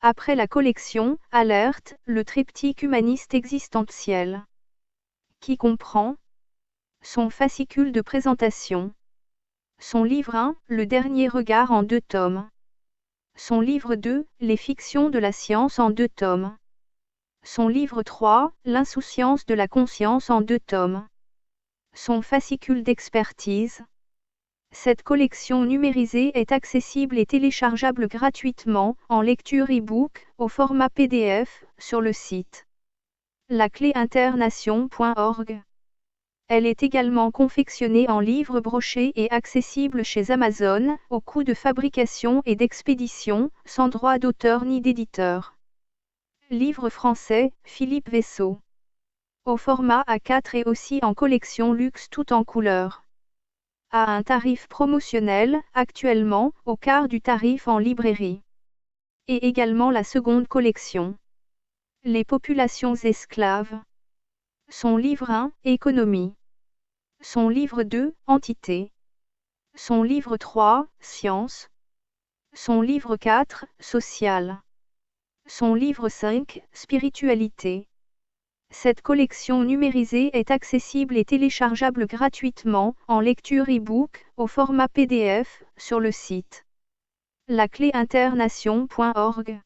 Après la collection « Alerte », le triptyque humaniste existentiel, qui comprend son fascicule de présentation, son livre 1, Le dernier regard en 2 tomes, son livre 2, Les fictions de la science en 2 tomes, son livre 3, L'insouciance de la conscience en 2 tomes, son fascicule d'expertise. Cette collection numérisée est accessible et téléchargeable gratuitement, en lecture e-book, au format PDF, sur le site lacléinternation.org. Elle est également confectionnée en livre broché et accessible chez Amazon, au coût de fabrication et d'expédition, sans droit d'auteur ni d'éditeur. Livre français, Philippe Vaisseau. Au format A4 et aussi en collection luxe tout en couleur. À un tarif promotionnel, actuellement, au quart du tarif en librairie. Et également la seconde collection. Les populations esclaves. Son livre 1, Économie. Son livre 2, Entité. Son livre 3, Science. Son livre 4, Social. Son livre 5, Spiritualité. Cette collection numérisée est accessible et téléchargeable gratuitement, en lecture e-book, au format PDF, sur le site lacléinternation.org.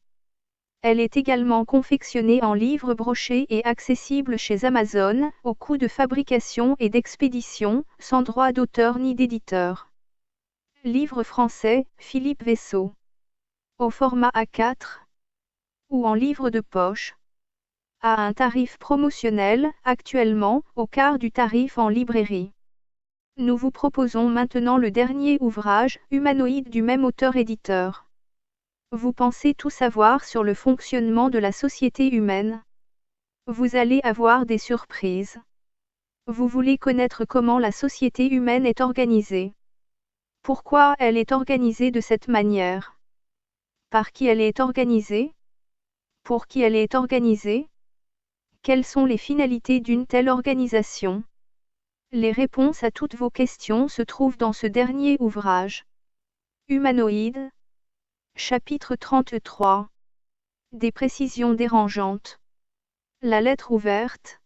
Elle est également confectionnée en livre broché et accessible chez Amazon, au coût de fabrication et d'expédition, sans droit d'auteur ni d'éditeur. Livre français, Philippe Vaisseau. Au format A4 ou en livre de poche. À un tarif promotionnel, actuellement, au quart du tarif en librairie. Nous vous proposons maintenant le dernier ouvrage, Humanoïde du même auteur-éditeur. Vous pensez tout savoir sur le fonctionnement de la société humaine? Vous allez avoir des surprises. Vous voulez connaître comment la société humaine est organisée. Pourquoi elle est organisée de cette manière? Par qui elle est organisée? Pour qui elle est organisée? Quelles sont les finalités d'une telle organisation? Les réponses à toutes vos questions se trouvent dans ce dernier ouvrage. Humanoïde. Chapitre 33. Des précisions dérangeantes. La lettre ouverte.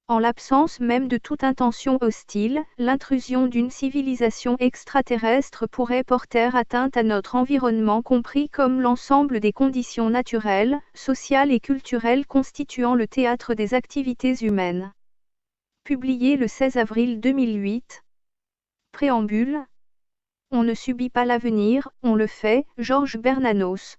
En l'absence même de toute intention hostile, l'intrusion d'une civilisation extraterrestre pourrait porter atteinte à notre environnement compris comme l'ensemble des conditions naturelles, sociales et culturelles constituant le théâtre des activités humaines. Publié le 16 avril 2008. Préambule. On ne subit pas l'avenir, on le fait, Georges Bernanos.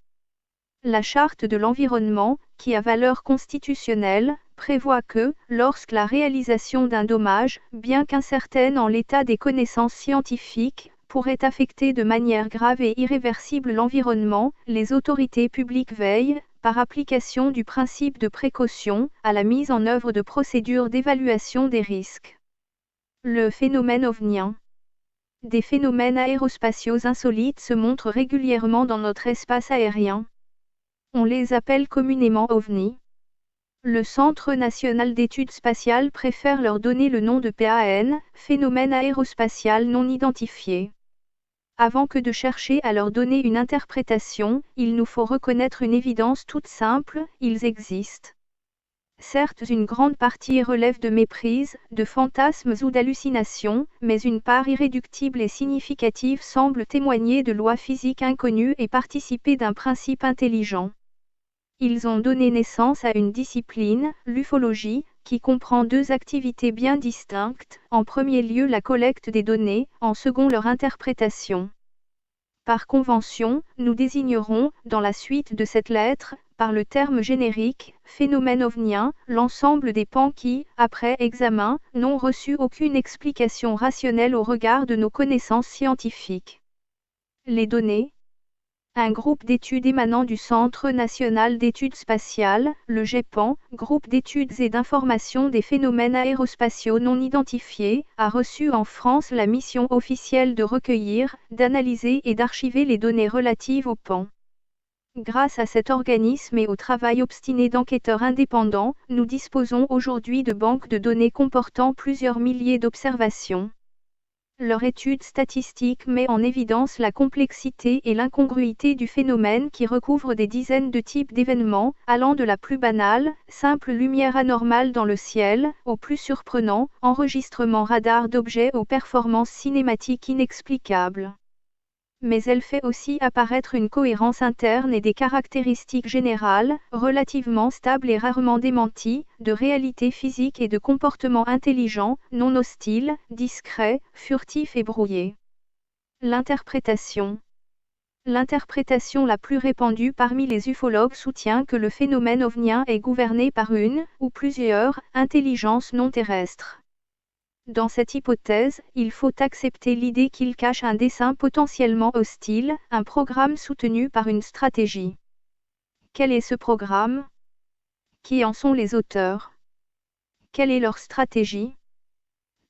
La Charte de l'environnement, qui a valeur constitutionnelle, prévoit que, lorsque la réalisation d'un dommage, bien qu'incertaine en l'état des connaissances scientifiques, pourrait affecter de manière grave et irréversible l'environnement, les autorités publiques veillent, par application du principe de précaution, à la mise en œuvre de procédures d'évaluation des risques. Le phénomène ovnien. Des phénomènes aérospatiaux insolites se montrent régulièrement dans notre espace aérien. On les appelle communément OVNI. Le Centre national d'études spatiales préfère leur donner le nom de PAN, phénomène aérospatial non identifié. Avant que de chercher à leur donner une interprétation, il nous faut reconnaître une évidence toute simple, ils existent. Certes, une grande partie relève de méprises, de fantasmes ou d'hallucinations, mais une part irréductible et significative semble témoigner de lois physiques inconnues et participer d'un principe intelligent. Ils ont donné naissance à une discipline, l'ufologie, qui comprend 2 activités bien distinctes, en premier lieu la collecte des données, en second leur interprétation. Par convention, nous désignerons, dans la suite de cette lettre, par le terme générique, phénomène ovnien, l'ensemble des pans qui, après examen, n'ont reçu aucune explication rationnelle au regard de nos connaissances scientifiques. Les données. Un groupe d'études émanant du Centre national d'études spatiales, le GEPAN, groupe d'études et d'information des phénomènes aérospatiaux non identifiés, a reçu en France la mission officielle de recueillir, d'analyser et d'archiver les données relatives au PAN. Grâce à cet organisme et au travail obstiné d'enquêteurs indépendants, nous disposons aujourd'hui de banques de données comportant plusieurs milliers d'observations. Leur étude statistique met en évidence la complexité et l'incongruité du phénomène qui recouvre des dizaines de types d'événements, allant de la plus banale, simple lumière anormale dans le ciel, au plus surprenant, enregistrement radar d'objets aux performances cinématiques inexplicables. Mais elle fait aussi apparaître une cohérence interne et des caractéristiques générales, relativement stables et rarement démenties, de réalité physique et de comportement intelligent, non hostile, discret, furtif et brouillé. L'interprétation. L'interprétation la plus répandue parmi les ufologues soutient que le phénomène ovnien est gouverné par une, ou plusieurs, intelligences non terrestres. Dans cette hypothèse, il faut accepter l'idée qu'il cache un dessein potentiellement hostile, un programme soutenu par une stratégie. Quel est ce programme? Qui en sont les auteurs? Quelle est leur stratégie?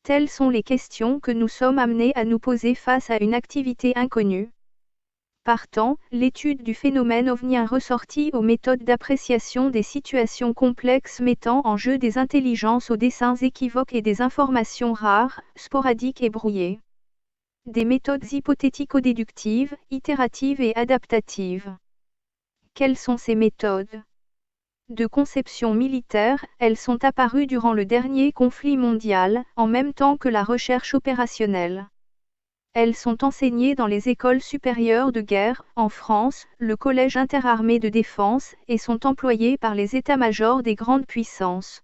Telles sont les questions que nous sommes amenés à nous poser face à une activité inconnue. Partant, l'étude du phénomène ovnien ressortit aux méthodes d'appréciation des situations complexes mettant en jeu des intelligences aux desseins équivoques et des informations rares, sporadiques et brouillées. Des méthodes hypothético-déductives, itératives et adaptatives. Quelles sont ces méthodes? De conception militaire, elles sont apparues durant le dernier conflit mondial, en même temps que la recherche opérationnelle. Elles sont enseignées dans les écoles supérieures de guerre, en France, le Collège interarmé de défense, et sont employées par les états-majors des grandes puissances.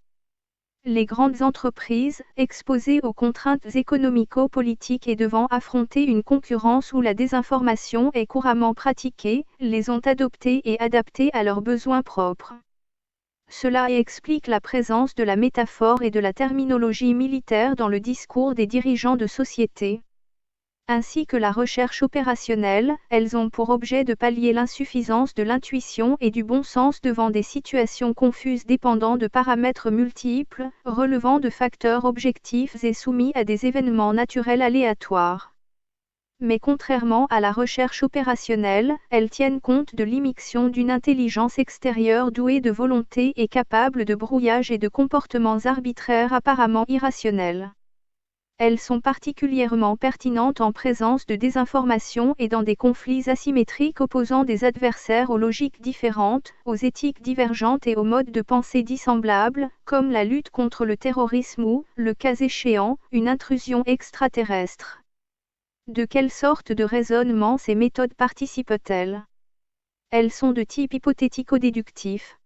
Les grandes entreprises, exposées aux contraintes économico-politiques et devant affronter une concurrence où la désinformation est couramment pratiquée, les ont adoptées et adaptées à leurs besoins propres. Cela explique la présence de la métaphore et de la terminologie militaire dans le discours des dirigeants de société. Ainsi que la recherche opérationnelle, elles ont pour objet de pallier l'insuffisance de l'intuition et du bon sens devant des situations confuses dépendant de paramètres multiples, relevant de facteurs objectifs et soumis à des événements naturels aléatoires. Mais contrairement à la recherche opérationnelle, elles tiennent compte de l'immixtion d'une intelligence extérieure douée de volonté et capable de brouillage et de comportements arbitraires apparemment irrationnels. Elles sont particulièrement pertinentes en présence de désinformation et dans des conflits asymétriques opposant des adversaires aux logiques différentes, aux éthiques divergentes et aux modes de pensée dissemblables, comme la lutte contre le terrorisme ou, le cas échéant, une intrusion extraterrestre. De quelle sorte de raisonnement ces méthodes participent-elles? Elles sont de type hypothético-déductif.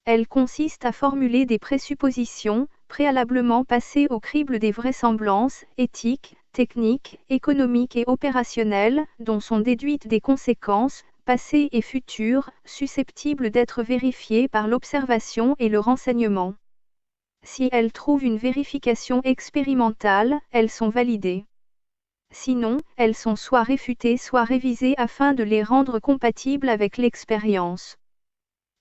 Elles consistent à formuler des présuppositions, préalablement passées au crible des vraisemblances, éthiques, techniques, économiques et opérationnelles, dont sont déduites des conséquences, passées et futures, susceptibles d'être vérifiées par l'observation et le renseignement. Si elles trouvent une vérification expérimentale, elles sont validées. Sinon, elles sont soit réfutées soit révisées afin de les rendre compatibles avec l'expérience.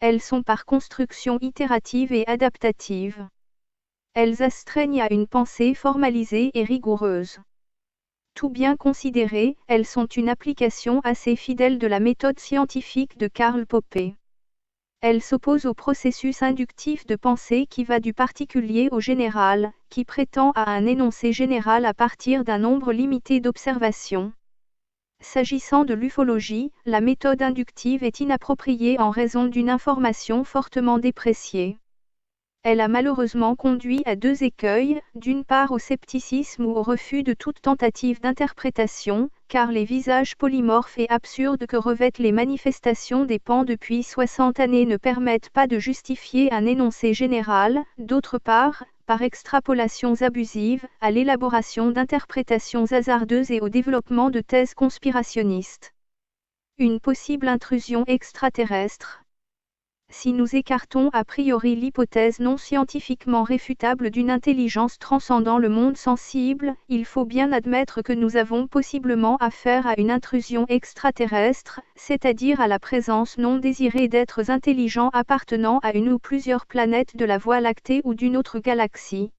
Elles sont par construction itérative et adaptative. Elles astreignent à une pensée formalisée et rigoureuse. Tout bien considéré, elles sont une application assez fidèle de la méthode scientifique de Karl Popper. Elles s'opposent au processus inductif de pensée qui va du particulier au général, qui prétend à un énoncé général à partir d'un nombre limité d'observations. S'agissant de l'ufologie, la méthode inductive est inappropriée en raison d'une information fortement dépréciée. Elle a malheureusement conduit à deux écueils, d'une part au scepticisme ou au refus de toute tentative d'interprétation, car les visages polymorphes et absurdes que revêtent les manifestations des pans depuis 60 années ne permettent pas de justifier un énoncé général, d'autre part, par extrapolations abusives, à l'élaboration d'interprétations hasardeuses et au développement de thèses conspirationnistes. Une possible intrusion extraterrestre. Si nous écartons a priori l'hypothèse non scientifiquement réfutable d'une intelligence transcendant le monde sensible, il faut bien admettre que nous avons possiblement affaire à une intrusion extraterrestre, c'est-à-dire à la présence non désirée d'êtres intelligents appartenant à une ou plusieurs planètes de la Voie lactée ou d'une autre galaxie.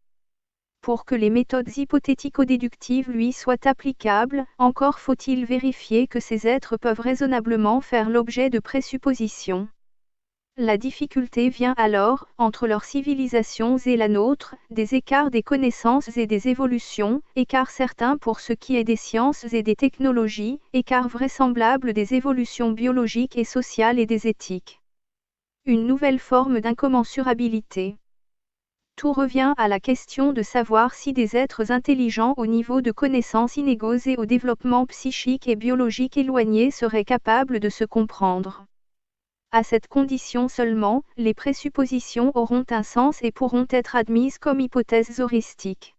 Pour que les méthodes hypothético-déductives lui soient applicables, encore faut-il vérifier que ces êtres peuvent raisonnablement faire l'objet de présuppositions. La difficulté vient alors, entre leurs civilisations et la nôtre, des écarts des connaissances et des évolutions, écarts certains pour ce qui est des sciences et des technologies, écarts vraisemblables des évolutions biologiques et sociales et des éthiques. Une nouvelle forme d'incommensurabilité. Tout revient à la question de savoir si des êtres intelligents au niveau de connaissances inégaux et au développement psychique et biologique éloigné seraient capables de se comprendre. À cette condition seulement, les présuppositions auront un sens et pourront être admises comme hypothèses heuristiques.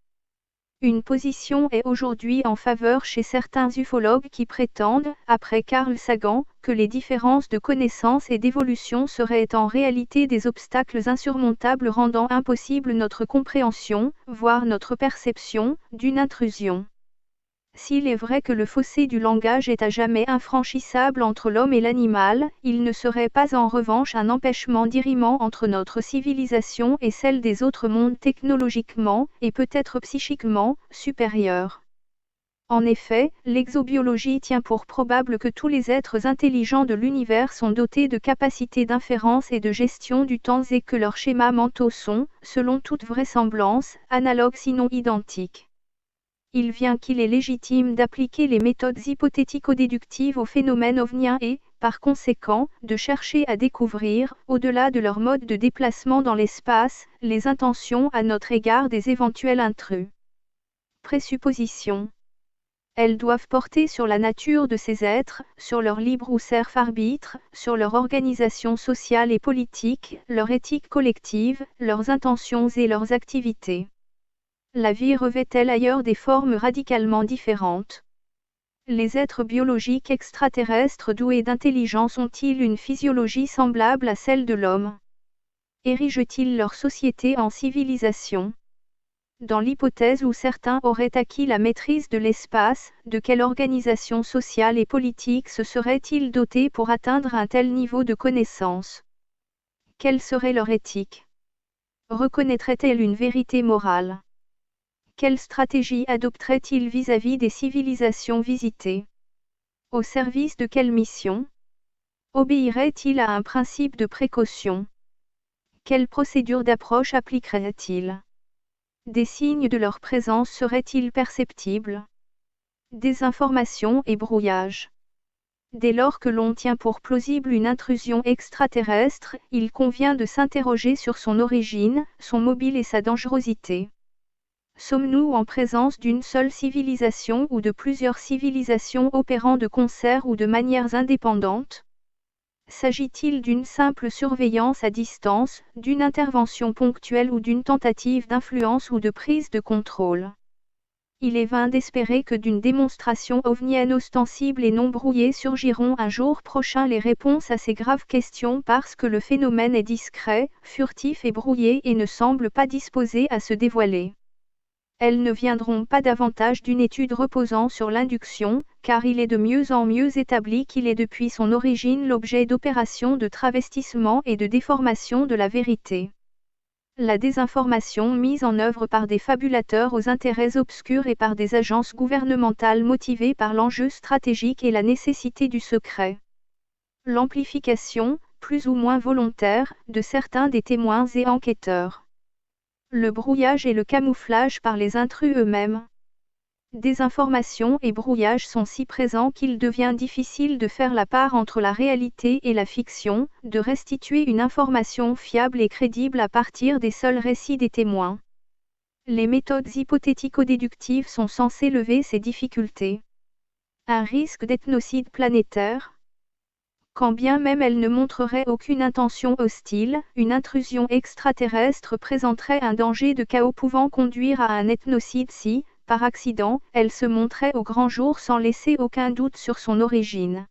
Une position est aujourd'hui en faveur chez certains ufologues qui prétendent, après Carl Sagan, que les différences de connaissances et d'évolution seraient en réalité des obstacles insurmontables rendant impossible notre compréhension, voire notre perception, d'une intrusion. S'il est vrai que le fossé du langage est à jamais infranchissable entre l'homme et l'animal, il ne serait pas en revanche un empêchement dirimant entre notre civilisation et celle des autres mondes technologiquement, et peut-être psychiquement, supérieurs. En effet, l'exobiologie tient pour probable que tous les êtres intelligents de l'univers sont dotés de capacités d'inférence et de gestion du temps et que leurs schémas mentaux sont, selon toute vraisemblance, analogues sinon identiques. Il vient qu'il est légitime d'appliquer les méthodes hypothético-déductives aux phénomènes ovniens et, par conséquent, de chercher à découvrir, au-delà de leur mode de déplacement dans l'espace, les intentions à notre égard des éventuels intrus. Présuppositions. Elles doivent porter sur la nature de ces êtres, sur leur libre ou serf arbitre, sur leur organisation sociale et politique, leur éthique collective, leurs intentions et leurs activités. La vie revêt-elle ailleurs des formes radicalement différentes? Les êtres biologiques extraterrestres doués d'intelligence ont-ils une physiologie semblable à celle de l'homme? Érigent-ils leur société en civilisation? Dans l'hypothèse où certains auraient acquis la maîtrise de l'espace, de quelle organisation sociale et politique se seraient-ils dotés pour atteindre un tel niveau de connaissance? Quelle serait leur éthique? Reconnaîtraient-elles une vérité morale? Quelle stratégie adopterait-il vis-à-vis des civilisations visitées? Au service de quelle mission? Obéirait-il à un principe de précaution? Quelle procédure d'approche appliquerait-il? Des signes de leur présence seraient-ils perceptibles? Désinformation et brouillage. Dès lors que l'on tient pour plausible une intrusion extraterrestre, il convient de s'interroger sur son origine, son mobile et sa dangerosité. Sommes-nous en présence d'une seule civilisation ou de plusieurs civilisations opérant de concert ou de manières indépendantes? S'agit-il d'une simple surveillance à distance, d'une intervention ponctuelle ou d'une tentative d'influence ou de prise de contrôle? Il est vain d'espérer que d'une démonstration ovnienne ostensible et non brouillée surgiront un jour prochain les réponses à ces graves questions parce que le phénomène est discret, furtif et brouillé et ne semble pas disposé à se dévoiler. Elles ne viendront pas davantage d'une étude reposant sur l'induction, car il est de mieux en mieux établi qu'il est depuis son origine l'objet d'opérations de travestissement et de déformation de la vérité. La désinformation mise en œuvre par des fabulateurs aux intérêts obscurs et par des agences gouvernementales motivées par l'enjeu stratégique et la nécessité du secret. L'amplification, plus ou moins volontaire, de certains des témoins et enquêteurs. Le brouillage et le camouflage par les intrus eux-mêmes. Désinformation et brouillage sont si présents qu'il devient difficile de faire la part entre la réalité et la fiction, de restituer une information fiable et crédible à partir des seuls récits des témoins. Les méthodes hypothético-déductives sont censées lever ces difficultés. Un risque d'ethnocide planétaire? Quand bien même elle ne montrerait aucune intention hostile, une intrusion extraterrestre présenterait un danger de chaos pouvant conduire à un ethnocide si, par accident, elle se montrait au grand jour sans laisser aucun doute sur son origine.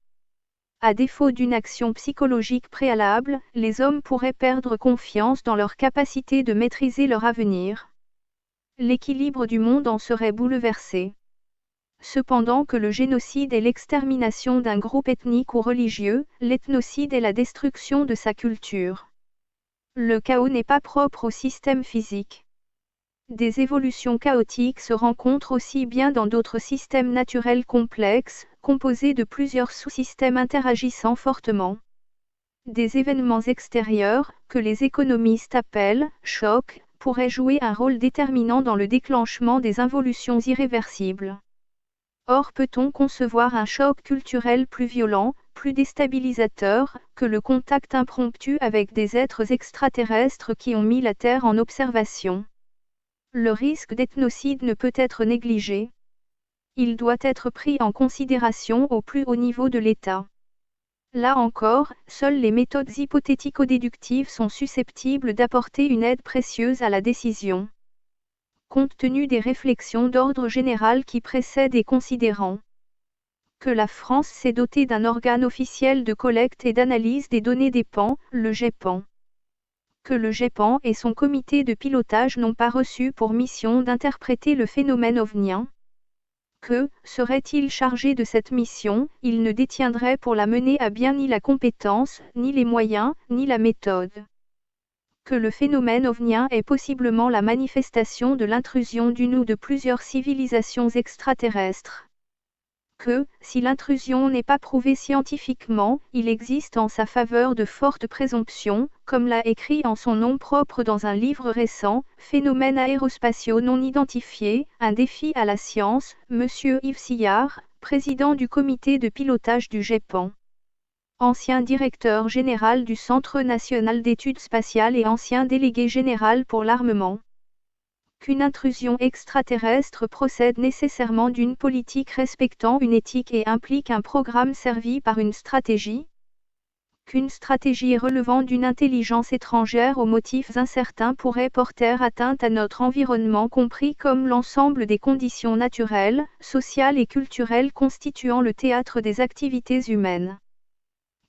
À défaut d'une action psychologique préalable, les hommes pourraient perdre confiance dans leur capacité de maîtriser leur avenir. L'équilibre du monde en serait bouleversé. Cependant que le génocide est l'extermination d'un groupe ethnique ou religieux, l'ethnocide est la destruction de sa culture. Le chaos n'est pas propre au système physique. Des évolutions chaotiques se rencontrent aussi bien dans d'autres systèmes naturels complexes, composés de plusieurs sous-systèmes interagissant fortement. Des événements extérieurs, que les économistes appellent « chocs », pourraient jouer un rôle déterminant dans le déclenchement des involutions irréversibles. Or peut-on concevoir un choc culturel plus violent, plus déstabilisateur, que le contact impromptu avec des êtres extraterrestres qui ont mis la Terre en observation? Le risque d'ethnocide ne peut être négligé. Il doit être pris en considération au plus haut niveau de l'État. Là encore, seules les méthodes hypothético-déductives sont susceptibles d'apporter une aide précieuse à la décision. Compte tenu des réflexions d'ordre général qui précèdent et considérant que la France s'est dotée d'un organe officiel de collecte et d'analyse des données des PAN, le GEPAN. Que le GEPAN et son comité de pilotage n'ont pas reçu pour mission d'interpréter le phénomène ovnien. Que, serait-il chargé de cette mission, il ne détiendrait pour la mener à bien ni la compétence, ni les moyens, ni la méthode. Que le phénomène ovnien est possiblement la manifestation de l'intrusion d'une ou de plusieurs civilisations extraterrestres. Que, si l'intrusion n'est pas prouvée scientifiquement, il existe en sa faveur de fortes présomptions, comme l'a écrit en son nom propre dans un livre récent, Phénomènes aérospatiaux non identifiés, un défi à la science, Monsieur Yves Sillard, président du comité de pilotage du GEPAN. Ancien directeur général du Centre national d'études spatiales et ancien délégué général pour l'armement. Qu'une intrusion extraterrestre procède nécessairement d'une politique respectant une éthique et implique un programme servi par une stratégie. Qu'une stratégie relevant d'une intelligence étrangère aux motifs incertains pourrait porter atteinte à notre environnement compris comme l'ensemble des conditions naturelles, sociales et culturelles constituant le théâtre des activités humaines.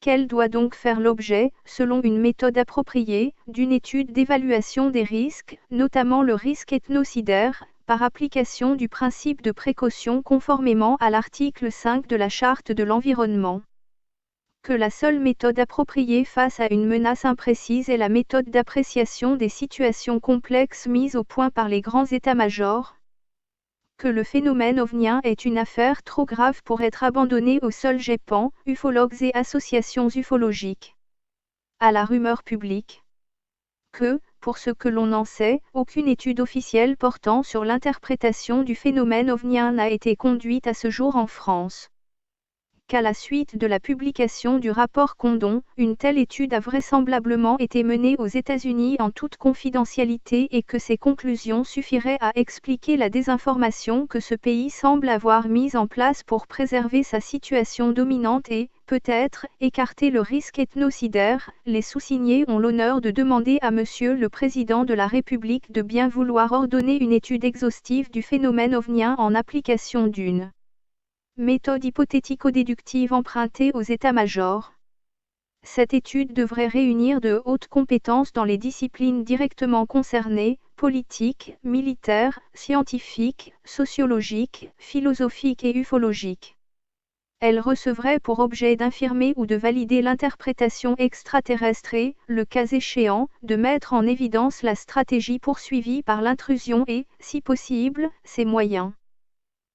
Qu'elle doit donc faire l'objet, selon une méthode appropriée, d'une étude d'évaluation des risques, notamment le risque ethnocidaire, par application du principe de précaution conformément à l'article 5 de la Charte de l'environnement. Que la seule méthode appropriée face à une menace imprécise est la méthode d'appréciation des situations complexes mise au point par les grands états-majors. Que le phénomène ovnien est une affaire trop grave pour être abandonnée au seul GEPAN, ufologues et associations ufologiques. À la rumeur publique. Que, pour ce que l'on en sait, aucune étude officielle portant sur l'interprétation du phénomène ovnien n'a été conduite à ce jour en France. Qu'à la suite de la publication du rapport Condon, une telle étude a vraisemblablement été menée aux États-Unis en toute confidentialité et que ces conclusions suffiraient à expliquer la désinformation que ce pays semble avoir mise en place pour préserver sa situation dominante et, peut-être, écarter le risque ethnocidaire. Les sous-signés ont l'honneur de demander à Monsieur le Président de la République de bien vouloir ordonner une étude exhaustive du phénomène ovnien en application d'une méthode hypothético-déductive empruntée aux états-majors. Cette étude devrait réunir de hautes compétences dans les disciplines directement concernées, politiques, militaires, scientifiques, sociologiques, philosophiques et ufologiques. Elle recevrait pour objet d'infirmer ou de valider l'interprétation extraterrestre et, le cas échéant, de mettre en évidence la stratégie poursuivie par l'intrusion et, si possible, ses moyens.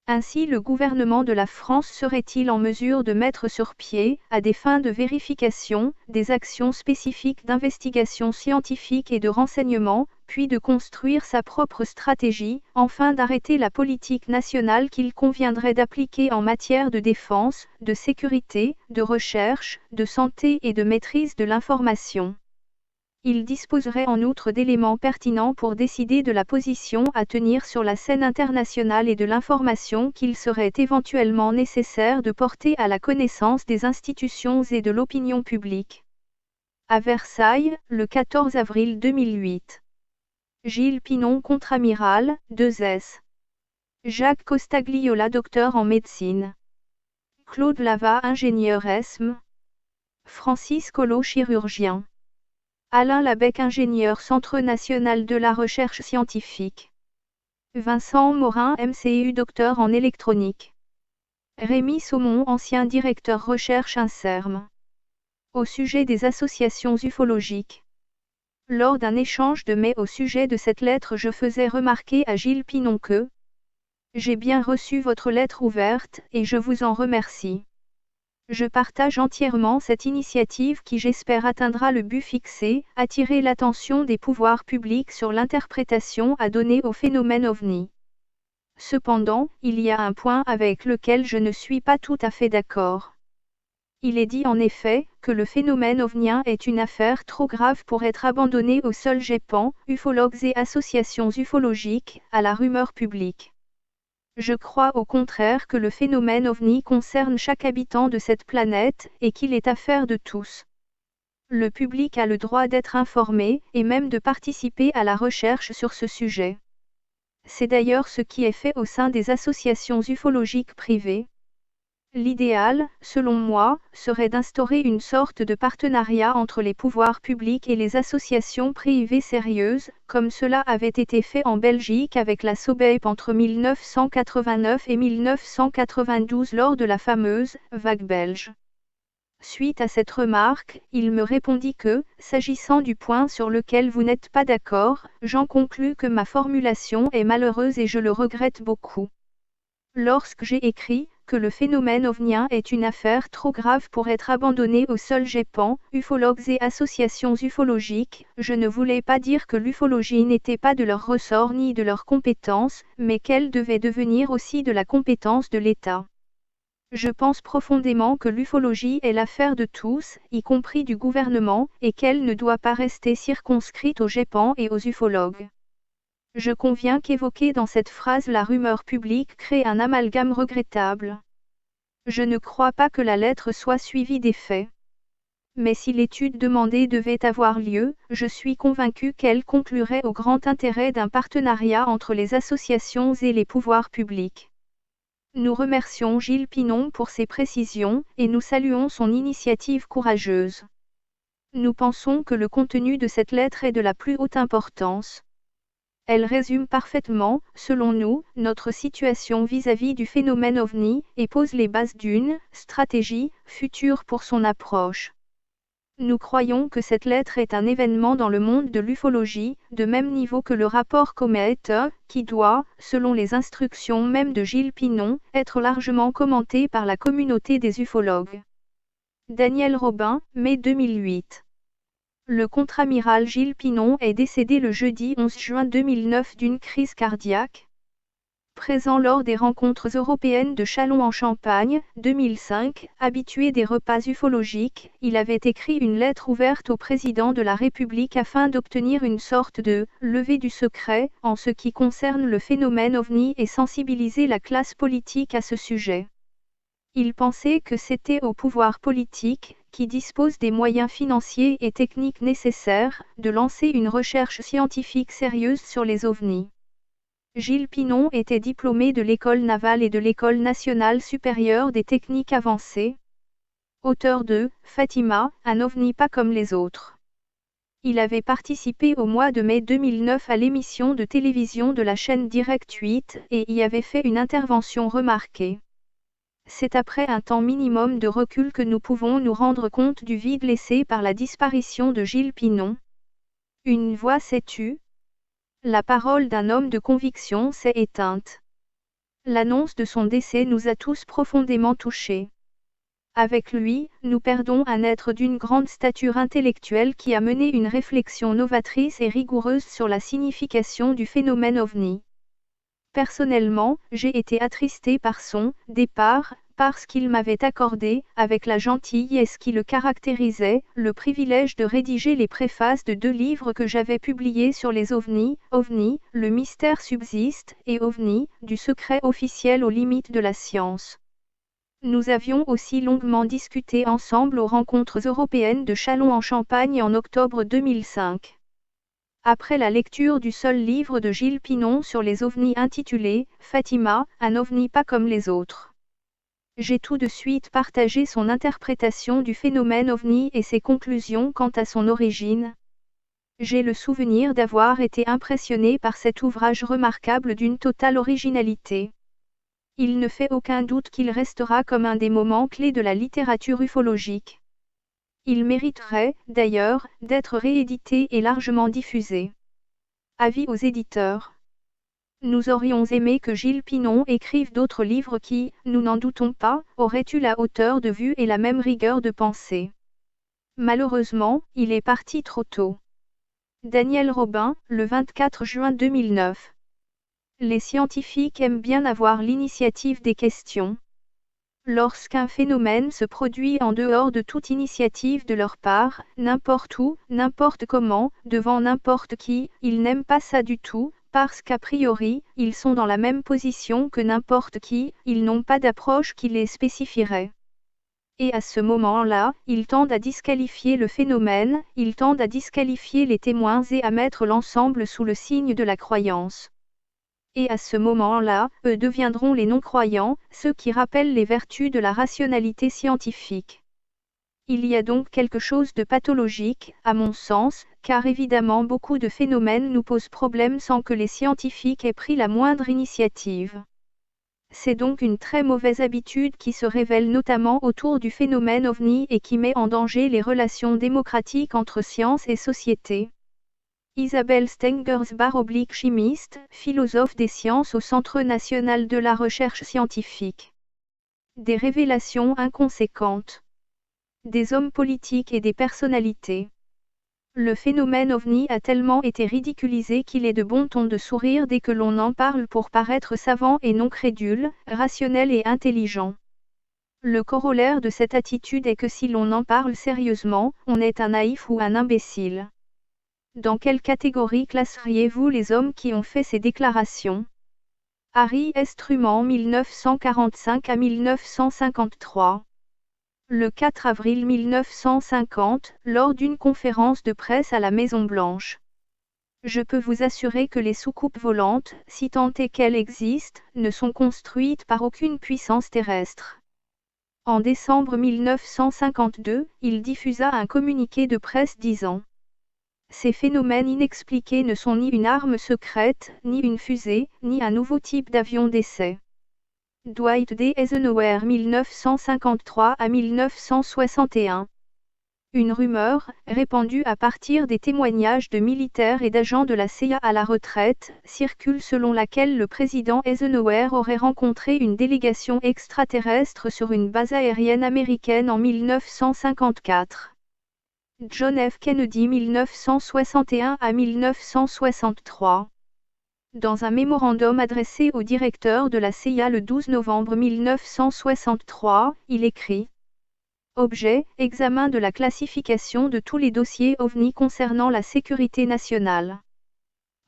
Ainsi le gouvernement de la France serait-il en mesure de mettre sur pied, à des fins de vérification, des actions spécifiques d'investigation scientifique et de renseignement, puis de construire sa propre stratégie, enfin d'arrêter la politique nationale qu'il conviendrait d'appliquer en matière de défense, de sécurité, de recherche, de santé et de maîtrise de l'information. Il disposerait en outre d'éléments pertinents pour décider de la position à tenir sur la scène internationale et de l'information qu'il serait éventuellement nécessaire de porter à la connaissance des institutions et de l'opinion publique. À Versailles, le 14 avril 2008. Gilles Pinon, contre-amiral, 2S. Jacques Costagliola, docteur en médecine. Claude Lava, ingénieur ESM. Francis Collot, chirurgien. Alain Labec, ingénieur Centre national de la recherche scientifique. Vincent Morin, MCU, docteur en électronique. Rémi Saumon, ancien directeur recherche INSERM. Au sujet des associations ufologiques. Lors d'un échange de mai au sujet de cette lettre, je faisais remarquer à Gilles Pinon que « J'ai bien reçu votre lettre ouverte, et je vous en remercie. Je partage entièrement cette initiative qui j'espère atteindra le but fixé, attirer l'attention des pouvoirs publics sur l'interprétation à donner au phénomène OVNI. Cependant, il y a un point avec lequel je ne suis pas tout à fait d'accord. Il est dit en effet que le phénomène ovnien est une affaire trop grave pour être abandonnée aux seuls GEPAN, ufologues et associations ufologiques, à la rumeur publique. Je crois au contraire que le phénomène OVNI concerne chaque habitant de cette planète et qu'il est affaire de tous. Le public a le droit d'être informé et même de participer à la recherche sur ce sujet. C'est d'ailleurs ce qui est fait au sein des associations ufologiques privées. L'idéal, selon moi, serait d'instaurer une sorte de partenariat entre les pouvoirs publics et les associations privées sérieuses, comme cela avait été fait en Belgique avec la SOBEP entre 1989 et 1992 lors de la fameuse « vague belge ». Suite à cette remarque, il me répondit que, s'agissant du point sur lequel vous n'êtes pas d'accord, j'en conclus que ma formulation est malheureuse et je le regrette beaucoup. Lorsque j'ai écrit que le phénomène ovnien est une affaire trop grave pour être abandonnée aux seuls GEPAN, ufologues et associations ufologiques, je ne voulais pas dire que l'ufologie n'était pas de leur ressort ni de leur compétence, mais qu'elle devait devenir aussi de la compétence de l'État. Je pense profondément que l'ufologie est l'affaire de tous, y compris du gouvernement, et qu'elle ne doit pas rester circonscrite aux GEPAN et aux ufologues. Je conviens qu'évoquer dans cette phrase la rumeur publique crée un amalgame regrettable. Je ne crois pas que la lettre soit suivie des faits. Mais si l'étude demandée devait avoir lieu, je suis convaincu qu'elle conclurait au grand intérêt d'un partenariat entre les associations et les pouvoirs publics. Nous remercions Gilles Pinon pour ses précisions, et nous saluons son initiative courageuse. Nous pensons que le contenu de cette lettre est de la plus haute importance. Elle résume parfaitement, selon nous, notre situation vis-à-vis du phénomène OVNI, et pose les bases d'une stratégie future pour son approche. Nous croyons que cette lettre est un événement dans le monde de l'ufologie, de même niveau que le rapport Comet, qui doit, selon les instructions même de Gilles Pinon, être largement commenté par la communauté des ufologues. Daniel Robin, mai 2008. Le contre-amiral Gilles Pinon est décédé le jeudi 11 juin 2009 d'une crise cardiaque. Présent lors des rencontres européennes de Châlons-en-Champagne, 2005, habitué des repas ufologiques, il avait écrit une lettre ouverte au président de la République afin d'obtenir une sorte de « levée du secret » en ce qui concerne le phénomène OVNI et sensibiliser la classe politique à ce sujet. Il pensait que c'était au pouvoir politique, qui dispose des moyens financiers et techniques nécessaires, de lancer une recherche scientifique sérieuse sur les ovnis. Gilles Pinon était diplômé de l'École navale et de l'École nationale supérieure des techniques avancées. Auteur de « Fatima, un ovni pas comme les autres ». Il avait participé au mois de mai 2009 à l'émission de télévision de la chaîne Direct 8 et y avait fait une intervention remarquée. C'est après un temps minimum de recul que nous pouvons nous rendre compte du vide laissé par la disparition de Gilles Pinon. Une voix s'est tue. La parole d'un homme de conviction s'est éteinte. L'annonce de son décès nous a tous profondément touchés. Avec lui, nous perdons un être d'une grande stature intellectuelle qui a mené une réflexion novatrice et rigoureuse sur la signification du phénomène OVNI. Personnellement, j'ai été attristée par son départ, parce qu'il m'avait accordé, avec la gentillesse qui le caractérisait, le privilège de rédiger les préfaces de 2 livres que j'avais publiés sur les ovnis, OVNI, le mystère subsiste, et OVNI, du secret officiel aux limites de la science. Nous avions aussi longuement discuté ensemble aux rencontres européennes de Châlons-en-Champagne en octobre 2005. Après la lecture du seul livre de Gilles Pinon sur les ovnis intitulé « Fatima, un ovni pas comme les autres », j'ai tout de suite partagé son interprétation du phénomène OVNI et ses conclusions quant à son origine. J'ai le souvenir d'avoir été impressionné par cet ouvrage remarquable d'une totale originalité. Il ne fait aucun doute qu'il restera comme un des moments clés de la littérature ufologique. Il mériterait, d'ailleurs, d'être réédité et largement diffusé. Avis aux éditeurs. Nous aurions aimé que Gilles Pinon écrive d'autres livres qui, nous n'en doutons pas, auraient eu la hauteur de vue et la même rigueur de pensée. Malheureusement, il est parti trop tôt. Daniel Robin, le 24 juin 2009. Les scientifiques aiment bien avoir l'initiative des questions. Lorsqu'un phénomène se produit en dehors de toute initiative de leur part, n'importe où, n'importe comment, devant n'importe qui, ils n'aiment pas ça du tout, parce qu'a priori, ils sont dans la même position que n'importe qui, ils n'ont pas d'approche qui les spécifierait. Et à ce moment-là, ils tendent à disqualifier le phénomène, ils tendent à disqualifier les témoins et à mettre l'ensemble sous le signe de la croyance. Et à ce moment-là, eux deviendront les non-croyants, ceux qui rappellent les vertus de la rationalité scientifique. Il y a donc quelque chose de pathologique, à mon sens, car évidemment beaucoup de phénomènes nous posent problème sans que les scientifiques aient pris la moindre initiative. C'est donc une très mauvaise habitude qui se révèle notamment autour du phénomène OVNI et qui met en danger les relations démocratiques entre science et société. Isabelle Stengersbach-chimiste, philosophe des sciences au Centre national de la recherche scientifique. Des révélations inconséquentes. Des hommes politiques et des personnalités. Le phénomène OVNI a tellement été ridiculisé qu'il est de bon ton de sourire dès que l'on en parle pour paraître savant et non crédule, rationnel et intelligent. Le corollaire de cette attitude est que si l'on en parle sérieusement, on est un naïf ou un imbécile. Dans quelle catégorie classeriez-vous les hommes qui ont fait ces déclarations? Harry S. Truman 1945 à 1953. Le 4 avril 1950, lors d'une conférence de presse à la Maison-Blanche. Je peux vous assurer que les soucoupes volantes, si tant est qu'elles existent, ne sont construites par aucune puissance terrestre. En décembre 1952, il diffusa un communiqué de presse disant: ces phénomènes inexpliqués ne sont ni une arme secrète, ni une fusée, ni un nouveau type d'avion d'essai. Dwight D. Eisenhower 1953 à 1961. Une rumeur, répandue à partir des témoignages de militaires et d'agents de la CIA à la retraite, circule selon laquelle le président Eisenhower aurait rencontré une délégation extraterrestre sur une base aérienne américaine en 1954. John F. Kennedy 1961 à 1963. Dans un mémorandum adressé au directeur de la CIA le 12 novembre 1963, il écrit: objet, examen de la classification de tous les dossiers OVNI concernant la sécurité nationale.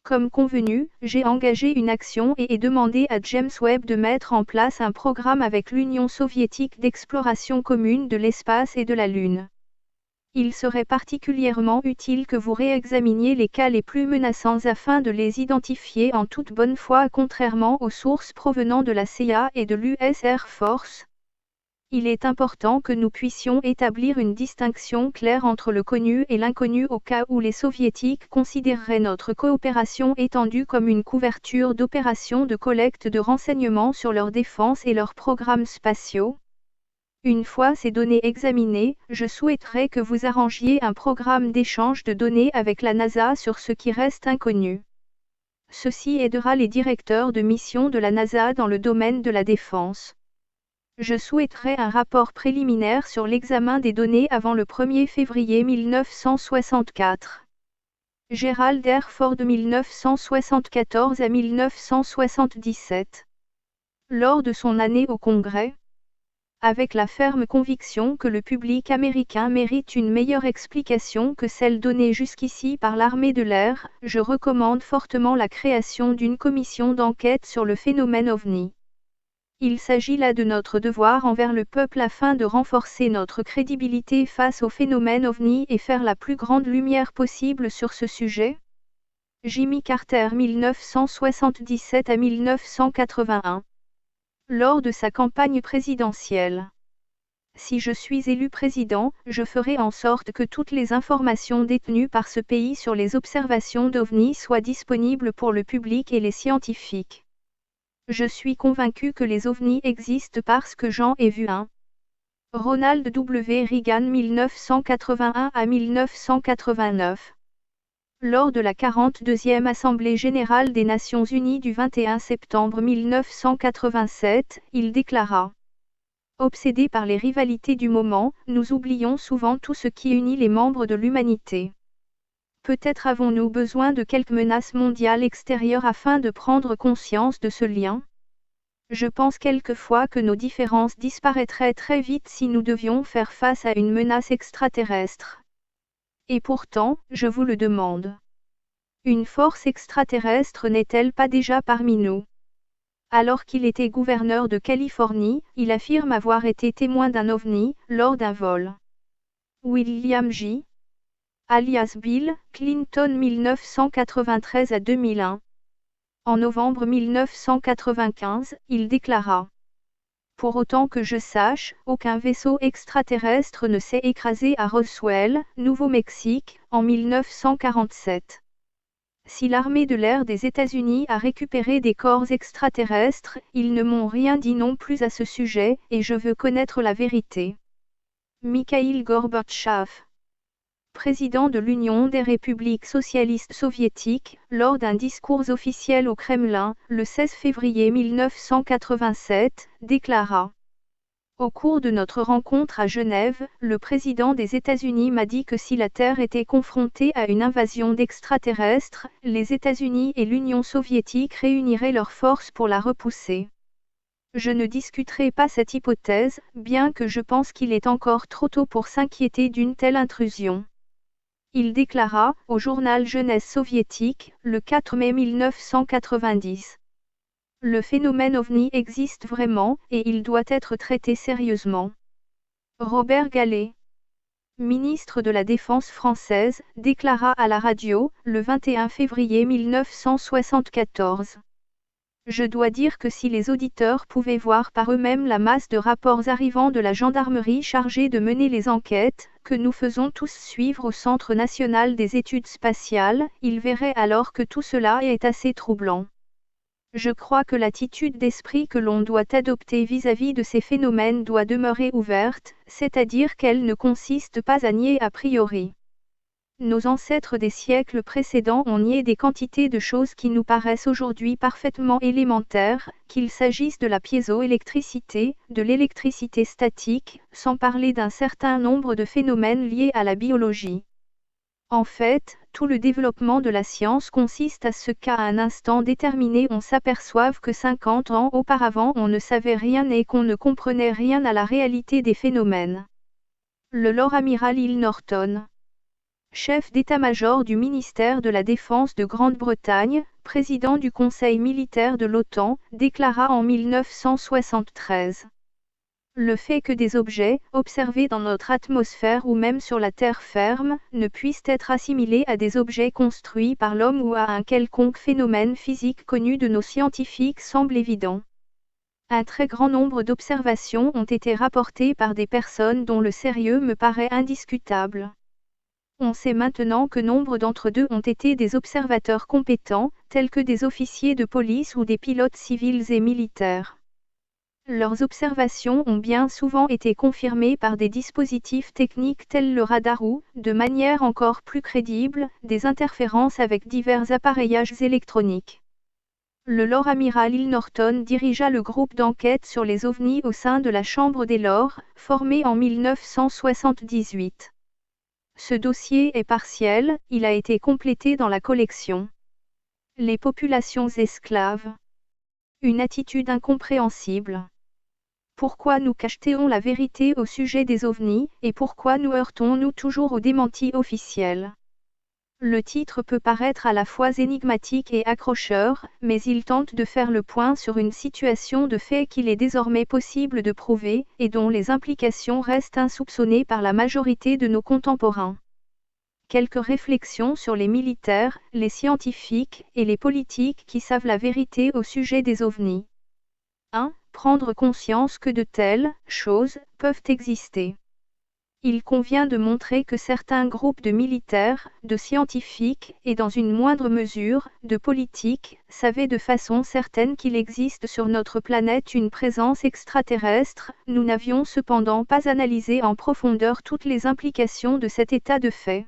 Comme convenu, j'ai engagé une action et ai demandé à James Webb de mettre en place un programme avec l'Union soviétique d'exploration commune de l'espace et de la Lune. Il serait particulièrement utile que vous réexaminiez les cas les plus menaçants afin de les identifier en toute bonne foi contrairement aux sources provenant de la CIA et de l'US Air Force. Il est important que nous puissions établir une distinction claire entre le connu et l'inconnu au cas où les soviétiques considéreraient notre coopération étendue comme une couverture d'opérations de collecte de renseignements sur leur défense et leurs programmes spatiaux. Une fois ces données examinées, je souhaiterais que vous arrangiez un programme d'échange de données avec la NASA sur ce qui reste inconnu. Ceci aidera les directeurs de mission de la NASA dans le domaine de la défense. Je souhaiterais un rapport préliminaire sur l'examen des données avant le 1er février 1964. Gerald R. Ford 1974 à 1977. Lors de son année au Congrès, avec la ferme conviction que le public américain mérite une meilleure explication que celle donnée jusqu'ici par l'armée de l'air, je recommande fortement la création d'une commission d'enquête sur le phénomène OVNI. Il s'agit là de notre devoir envers le peuple afin de renforcer notre crédibilité face au phénomène OVNI et faire la plus grande lumière possible sur ce sujet. Jimmy Carter 1977 à 1981. Lors de sa campagne présidentielle. Si je suis élu président, je ferai en sorte que toutes les informations détenues par ce pays sur les observations d'OVNI soient disponibles pour le public et les scientifiques. Je suis convaincu que les OVNI existent parce que j'en ai vu un. Ronald W. Reagan 1981 à 1989. Lors de la 42e Assemblée générale des Nations unies du 21 septembre 1987, il déclara: obsédés par les rivalités du moment, nous oublions souvent tout ce qui unit les membres de l'humanité. Peut-être avons-nous besoin de quelques menaces mondiales extérieures afin de prendre conscience de ce lien? Je pense quelquefois que nos différences disparaîtraient très vite si nous devions faire face à une menace extraterrestre. Et pourtant, je vous le demande. Une force extraterrestre n'est-elle pas déjà parmi nous? Alors qu'il était gouverneur de Californie, il affirme avoir été témoin d'un ovni, lors d'un vol. William J. alias Bill Clinton 1993 à 2001. En novembre 1995, il déclara: pour autant que je sache, aucun vaisseau extraterrestre ne s'est écrasé à Roswell, Nouveau-Mexique, en 1947. Si l'armée de l'air des États-Unis a récupéré des corps extraterrestres, ils ne m'ont rien dit non plus à ce sujet, et je veux connaître la vérité. Mikhaïl Gorbatchev, président de l'Union des républiques socialistes soviétiques, lors d'un discours officiel au Kremlin, le 16 février 1987, déclara: au cours de notre rencontre à Genève, le président des États-Unis m'a dit que si la Terre était confrontée à une invasion d'extraterrestres, les États-Unis et l'Union soviétique réuniraient leurs forces pour la repousser. Je ne discuterai pas cette hypothèse, bien que je pense qu'il est encore trop tôt pour s'inquiéter d'une telle intrusion. Il déclara, au journal Jeunesse soviétique, le 4 mai 1990. Le phénomène OVNI existe vraiment, et il doit être traité sérieusement. Robert Gallet, ministre de la Défense française, déclara à la radio, le 21 février 1974. Je dois dire que si les auditeurs pouvaient voir par eux-mêmes la masse de rapports arrivant de la gendarmerie chargée de mener les enquêtes, que nous faisons tous suivre au Centre national des études spatiales, ils verraient alors que tout cela est assez troublant. Je crois que l'attitude d'esprit que l'on doit adopter vis-à-vis de ces phénomènes doit demeurer ouverte, c'est-à-dire qu'elle ne consiste pas à nier a priori. Nos ancêtres des siècles précédents ont nié des quantités de choses qui nous paraissent aujourd'hui parfaitement élémentaires, qu'il s'agisse de la piézoélectricité, de l'électricité statique, sans parler d'un certain nombre de phénomènes liés à la biologie. En fait, tout le développement de la science consiste à ce qu'à un instant déterminé on s'aperçoive que 50 ans auparavant on ne savait rien et qu'on ne comprenait rien à la réalité des phénomènes. Le Lord-amiral Hill Norton, chef d'état-major du ministère de la Défense de Grande-Bretagne, président du Conseil militaire de l'OTAN, déclara en 1973. Le fait que des objets, observés dans notre atmosphère ou même sur la terre ferme, ne puissent être assimilés à des objets construits par l'homme ou à un quelconque phénomène physique connu de nos scientifiques semble évident. Un très grand nombre d'observations ont été rapportées par des personnes dont le sérieux me paraît indiscutable. On sait maintenant que nombre d'entre eux ont été des observateurs compétents, tels que des officiers de police ou des pilotes civils et militaires. Leurs observations ont bien souvent été confirmées par des dispositifs techniques tels le radar ou, de manière encore plus crédible, des interférences avec divers appareillages électroniques. Le Lord-amiral Hill Norton dirigea le groupe d'enquête sur les ovnis au sein de la Chambre des Lords, formé en 1978. Ce dossier est partiel, il a été complété dans la collection. Les populations esclaves. Une attitude incompréhensible. Pourquoi nous cache-t-on la vérité au sujet des ovnis, et pourquoi nous heurtons-nous toujours aux démentis officiels? Le titre peut paraître à la fois énigmatique et accrocheur, mais il tente de faire le point sur une situation de fait qu'il est désormais possible de prouver, et dont les implications restent insoupçonnées par la majorité de nos contemporains. Quelques réflexions sur les militaires, les scientifiques et les politiques qui savent la vérité au sujet des ovnis. 1. Prendre conscience que de telles choses peuvent exister. Il convient de montrer que certains groupes de militaires, de scientifiques et dans une moindre mesure, de politiques, savaient de façon certaine qu'il existe sur notre planète une présence extraterrestre, nous n'avions cependant pas analysé en profondeur toutes les implications de cet état de fait.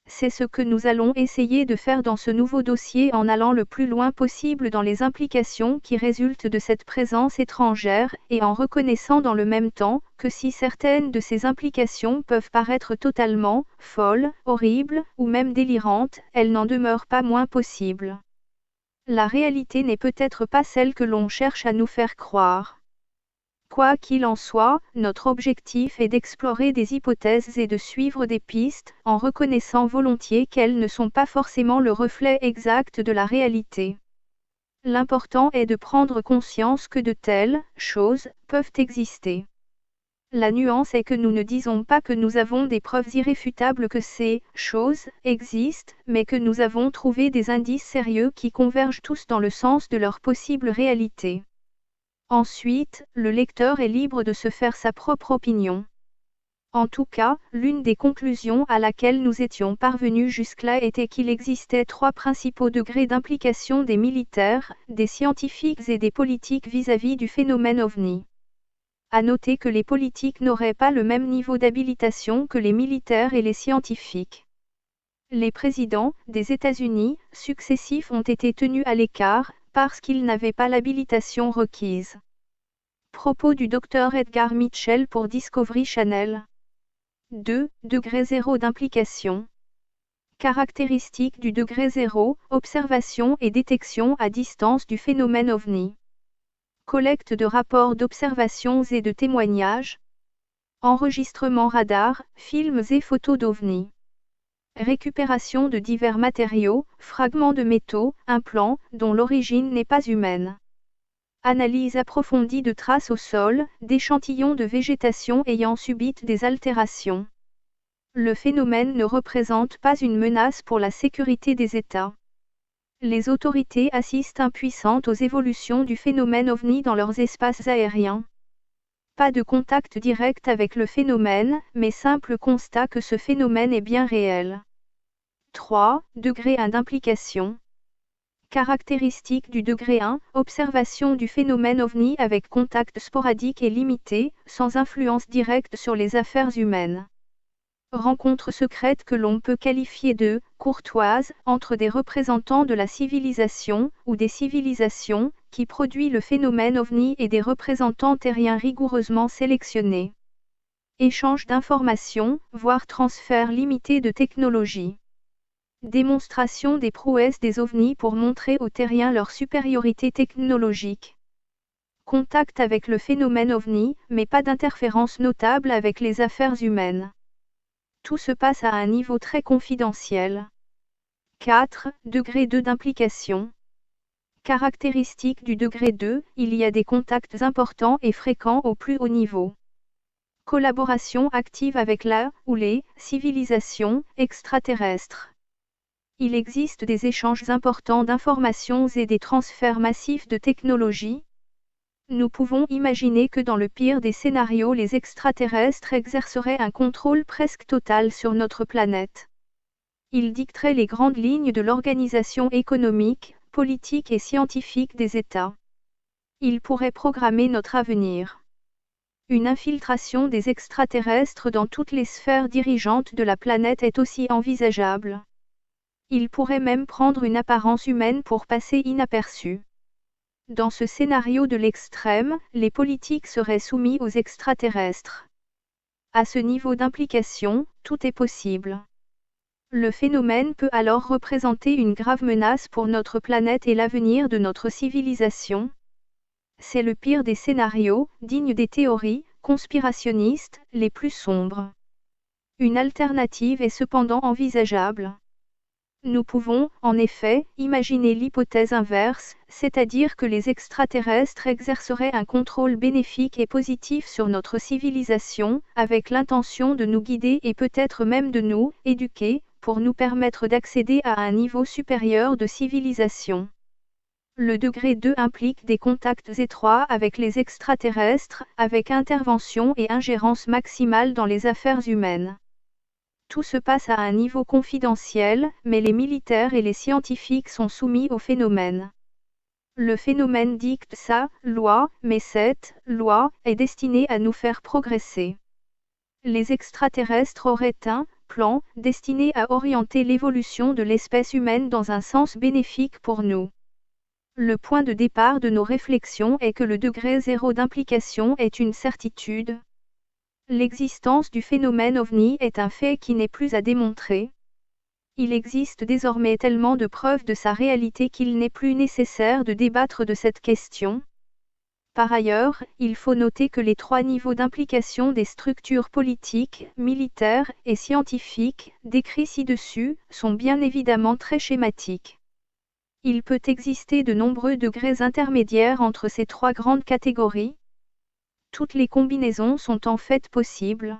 C'est ce que nous allons essayer de faire dans ce nouveau dossier en allant le plus loin possible dans les implications qui résultent de cette présence étrangère et en reconnaissant dans le même temps que si certaines de ces implications peuvent paraître totalement folles, horribles ou même délirantes, elles n'en demeurent pas moins possibles. La réalité n'est peut-être pas celle que l'on cherche à nous faire croire. Quoi qu'il en soit, notre objectif est d'explorer des hypothèses et de suivre des pistes, en reconnaissant volontiers qu'elles ne sont pas forcément le reflet exact de la réalité. L'important est de prendre conscience que de telles choses peuvent exister. La nuance est que nous ne disons pas que nous avons des preuves irréfutables que ces choses existent, mais que nous avons trouvé des indices sérieux qui convergent tous dans le sens de leur possible réalité. Ensuite, le lecteur est libre de se faire sa propre opinion. En tout cas, l'une des conclusions à laquelle nous étions parvenus jusque-là était qu'il existait 3 principaux degrés d'implication des militaires, des scientifiques et des politiques vis-à-vis du phénomène OVNI. À noter que les politiques n'auraient pas le même niveau d'habilitation que les militaires et les scientifiques. Les présidents des États-Unis successifs ont été tenus à l'écart, parce qu'ils n'avaient pas l'habilitation requise. Propos du Dr Edgar Mitchell pour Discovery Channel. 2. Degré 0 d'implication. Caractéristiques du degré 0, observation et détection à distance du phénomène OVNI. Collecte de rapports d'observations et de témoignages. Enregistrement radar, films et photos d'OVNI. Récupération de divers matériaux, fragments de métaux, implants, dont l'origine n'est pas humaine. Analyse approfondie de traces au sol, d'échantillons de végétation ayant subi des altérations. Le phénomène ne représente pas une menace pour la sécurité des États. Les autorités assistent impuissantes aux évolutions du phénomène OVNI dans leurs espaces aériens. Pas de contact direct avec le phénomène, mais simple constat que ce phénomène est bien réel. 3. Degré 1 d'implication. Caractéristiques du degré 1, observation du phénomène OVNI avec contact sporadique et limité, sans influence directe sur les affaires humaines. Rencontre secrète que l'on peut qualifier de courtoise entre des représentants de la civilisation ou des civilisations qui produit le phénomène OVNI et des représentants terriens rigoureusement sélectionnés. Échange d'informations, voire transfert limité de technologie. Démonstration des prouesses des OVNI pour montrer aux terriens leur supériorité technologique. Contact avec le phénomène OVNI, mais pas d'interférence notable avec les affaires humaines. Tout se passe à un niveau très confidentiel. 4. Degré 2 d'implication. Caractéristique du degré 2, il y a des contacts importants et fréquents au plus haut niveau. Collaboration active avec la ou les civilisations extraterrestres. Il existe des échanges importants d'informations et des transferts massifs de technologies. Nous pouvons imaginer que dans le pire des scénarios les extraterrestres exerceraient un contrôle presque total sur notre planète. Ils dicteraient les grandes lignes de l'organisation économique, politique et scientifique des États. Ils pourraient programmer notre avenir. Une infiltration des extraterrestres dans toutes les sphères dirigeantes de la planète est aussi envisageable. Ils pourraient même prendre une apparence humaine pour passer inaperçus. Dans ce scénario de l'extrême, les politiques seraient soumis aux extraterrestres. À ce niveau d'implication, tout est possible. Le phénomène peut alors représenter une grave menace pour notre planète et l'avenir de notre civilisation. C'est le pire des scénarios, digne des théories conspirationnistes les plus sombres. Une alternative est cependant envisageable. Nous pouvons, en effet, imaginer l'hypothèse inverse, c'est-à-dire que les extraterrestres exerceraient un contrôle bénéfique et positif sur notre civilisation, avec l'intention de nous guider et peut-être même de nous éduquer, pour nous permettre d'accéder à un niveau supérieur de civilisation. Le degré 2 implique des contacts étroits avec les extraterrestres, avec intervention et ingérence maximale dans les affaires humaines. Tout se passe à un niveau confidentiel, mais les militaires et les scientifiques sont soumis au phénomène. Le phénomène dicte sa loi, mais cette loi est destinée à nous faire progresser. Les extraterrestres auraient un plan, destiné à orienter l'évolution de l'espèce humaine dans un sens bénéfique pour nous. Le point de départ de nos réflexions est que le degré zéro d'implication est une certitude. L'existence du phénomène OVNI est un fait qui n'est plus à démontrer. Il existe désormais tellement de preuves de sa réalité qu'il n'est plus nécessaire de débattre de cette question. Par ailleurs, il faut noter que les trois niveaux d'implication des structures politiques, militaires et scientifiques, décrits ci-dessus, sont bien évidemment très schématiques. Il peut exister de nombreux degrés intermédiaires entre ces trois grandes catégories. Toutes les combinaisons sont en fait possibles.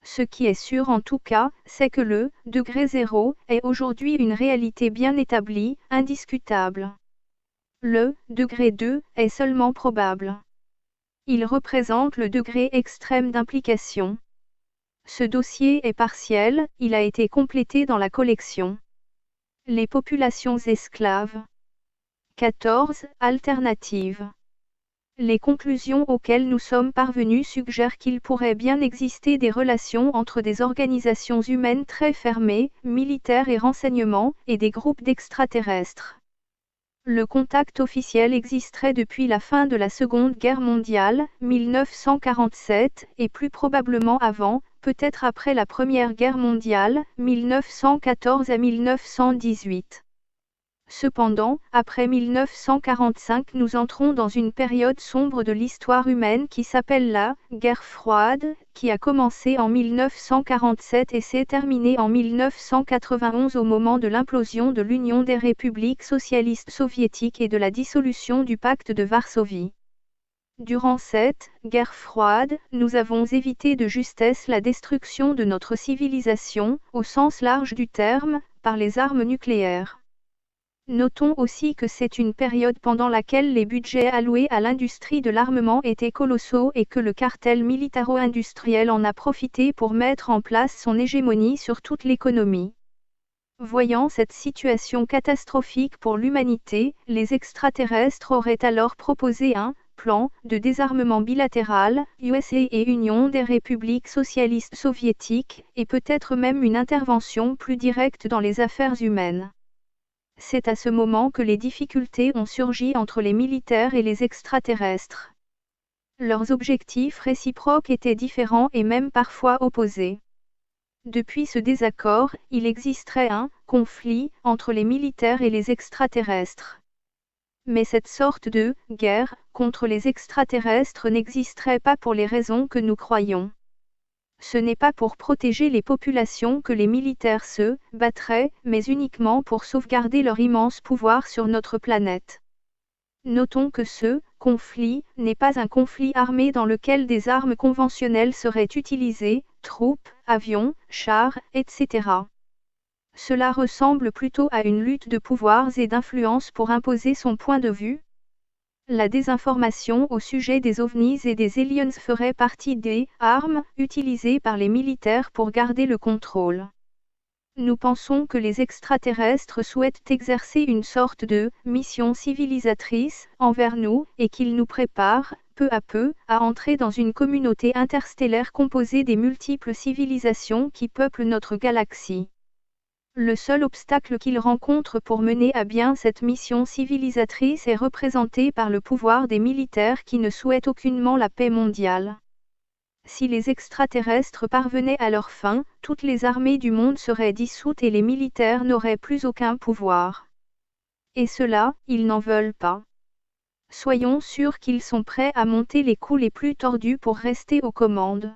Ce qui est sûr en tout cas, c'est que le degré zéro est aujourd'hui une réalité bien établie, indiscutable. Le degré 2 est seulement probable. Il représente le degré extrême d'implication. Ce dossier est partiel, il a été complété dans la collection. Les populations esclaves. 14 alternatives. Les conclusions auxquelles nous sommes parvenus suggèrent qu'il pourrait bien exister des relations entre des organisations humaines très fermées, militaires et renseignements, et des groupes d'extraterrestres. Le contact officiel existerait depuis la fin de la Seconde Guerre mondiale, 1947, et plus probablement avant, peut-être après la Première Guerre mondiale, 1914 à 1918. Cependant, après 1945 nous entrons dans une période sombre de l'histoire humaine qui s'appelle la guerre froide, qui a commencé en 1947 et s'est terminée en 1991 au moment de l'implosion de l'Union des républiques socialistes soviétiques et de la dissolution du pacte de Varsovie. Durant cette guerre froide, nous avons évité de justesse la destruction de notre civilisation, au sens large du terme, par les armes nucléaires. Notons aussi que c'est une période pendant laquelle les budgets alloués à l'industrie de l'armement étaient colossaux et que le cartel militaro-industriel en a profité pour mettre en place son hégémonie sur toute l'économie. Voyant cette situation catastrophique pour l'humanité, les extraterrestres auraient alors proposé un plan de désarmement bilatéral, USA et Union des républiques socialistes soviétiques, et peut-être même une intervention plus directe dans les affaires humaines. C'est à ce moment que les difficultés ont surgi entre les militaires et les extraterrestres. Leurs objectifs réciproques étaient différents et même parfois opposés. Depuis ce désaccord, il existerait un conflit entre les militaires et les extraterrestres. Mais cette sorte de guerre contre les extraterrestres n'existerait pas pour les raisons que nous croyons. Ce n'est pas pour protéger les populations que les militaires se battraient, mais uniquement pour sauvegarder leur immense pouvoir sur notre planète. Notons que ce conflit n'est pas un conflit armé dans lequel des armes conventionnelles seraient utilisées, troupes, avions, chars, etc. Cela ressemble plutôt à une lutte de pouvoirs et d'influence pour imposer son point de vue. La désinformation au sujet des ovnis et des aliens ferait partie des armes utilisées par les militaires pour garder le contrôle. Nous pensons que les extraterrestres souhaitent exercer une sorte de mission civilisatrice envers nous et qu'ils nous préparent, peu à peu, à entrer dans une communauté interstellaire composée des multiples civilisations qui peuplent notre galaxie. Le seul obstacle qu'ils rencontrent pour mener à bien cette mission civilisatrice est représenté par le pouvoir des militaires qui ne souhaitent aucunement la paix mondiale. Si les extraterrestres parvenaient à leur fin, toutes les armées du monde seraient dissoutes et les militaires n'auraient plus aucun pouvoir. Et cela, ils n'en veulent pas. Soyons sûrs qu'ils sont prêts à monter les coups les plus tordus pour rester aux commandes.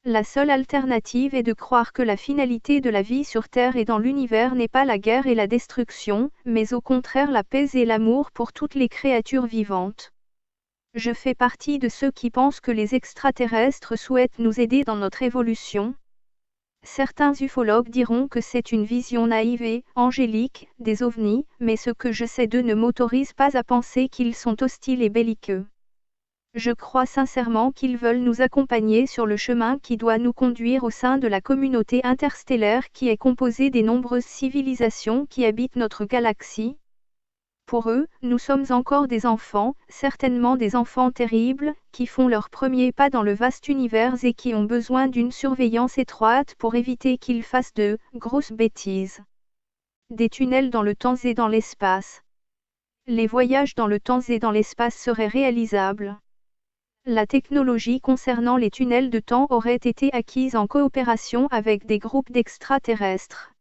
La seule alternative est de croire que la finalité de la vie sur Terre et dans l'univers n'est pas la guerre et la destruction, mais au contraire la paix et l'amour pour toutes les créatures vivantes. Je fais partie de ceux qui pensent que les extraterrestres souhaitent nous aider dans notre évolution. Certains ufologues diront que c'est une vision naïve et angélique des ovnis, mais ce que je sais d'eux ne m'autorise pas à penser qu'ils sont hostiles et belliqueux. Je crois sincèrement qu'ils veulent nous accompagner sur le chemin qui doit nous conduire au sein de la communauté interstellaire qui est composée des nombreuses civilisations qui habitent notre galaxie. Pour eux, nous sommes encore des enfants, certainement des enfants terribles, qui font leurs premiers pas dans le vaste univers et qui ont besoin d'une surveillance étroite pour éviter qu'ils fassent de grosses bêtises. Des tunnels dans le temps et dans l'espace. Les voyages dans le temps et dans l'espace seraient réalisables. La technologie concernant les tunnels de temps aurait été acquise en coopération avec des groupes d'extraterrestres.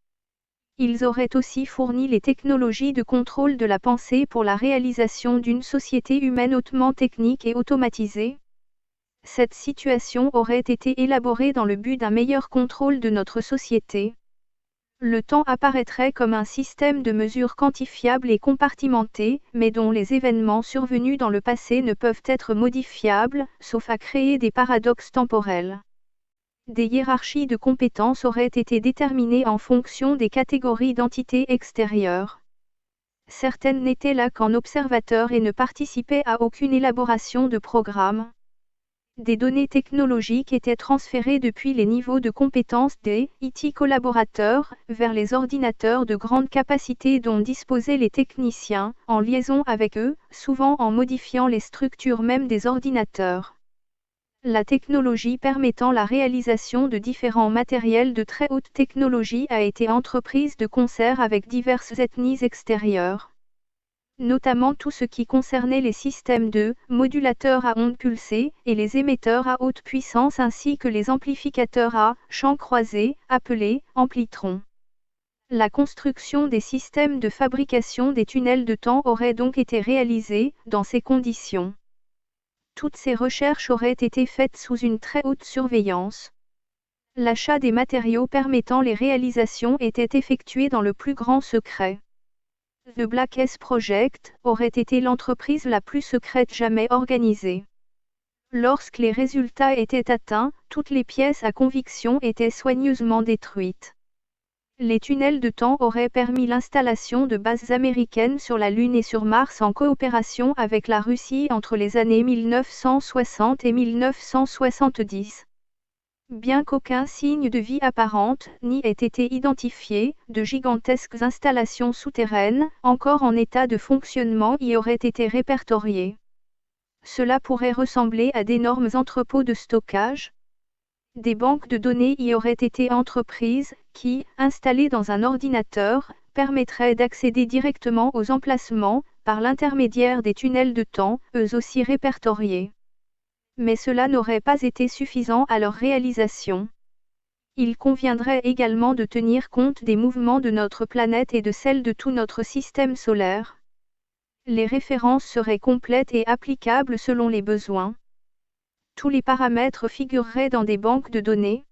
Ils auraient aussi fourni les technologies de contrôle de la pensée pour la réalisation d'une société humaine hautement technique et automatisée. Cette situation aurait été élaborée dans le but d'un meilleur contrôle de notre société. Le temps apparaîtrait comme un système de mesure quantifiable et compartimenté, mais dont les événements survenus dans le passé ne peuvent être modifiables, sauf à créer des paradoxes temporels. Des hiérarchies de compétences auraient été déterminées en fonction des catégories d'entités extérieures. Certaines n'étaient là qu'en observateurs et ne participaient à aucune élaboration de programme. Des données technologiques étaient transférées depuis les niveaux de compétences des IT collaborateurs vers les ordinateurs de grande capacité dont disposaient les techniciens, en liaison avec eux, souvent en modifiant les structures même des ordinateurs. La technologie permettant la réalisation de différents matériels de très haute technologie a été entreprise de concert avec diverses ethnies extérieures. Notamment tout ce qui concernait les systèmes de modulateurs à ondes pulsées et les émetteurs à haute puissance ainsi que les amplificateurs à champs croisés, appelés amplitrons. La construction des systèmes de fabrication des tunnels de temps aurait donc été réalisée dans ces conditions. Toutes ces recherches auraient été faites sous une très haute surveillance. L'achat des matériaux permettant les réalisations était effectué dans le plus grand secret. The Black S Project aurait été l'entreprise la plus secrète jamais organisée. Lorsque les résultats étaient atteints, toutes les pièces à conviction étaient soigneusement détruites. Les tunnels de temps auraient permis l'installation de bases américaines sur la Lune et sur Mars en coopération avec la Russie entre les années 1960 et 1970. Bien qu'aucun signe de vie apparente n'y ait été identifié, de gigantesques installations souterraines, encore en état de fonctionnement, y auraient été répertoriées. Cela pourrait ressembler à d'énormes entrepôts de stockage. Des banques de données y auraient été entreprises, qui, installées dans un ordinateur, permettraient d'accéder directement aux emplacements, par l'intermédiaire des tunnels de temps, eux aussi répertoriés. Mais cela n'aurait pas été suffisant à leur réalisation. Il conviendrait également de tenir compte des mouvements de notre planète et de celles de tout notre système solaire. Les références seraient complètes et applicables selon les besoins. Tous les paramètres figureraient dans des banques de données.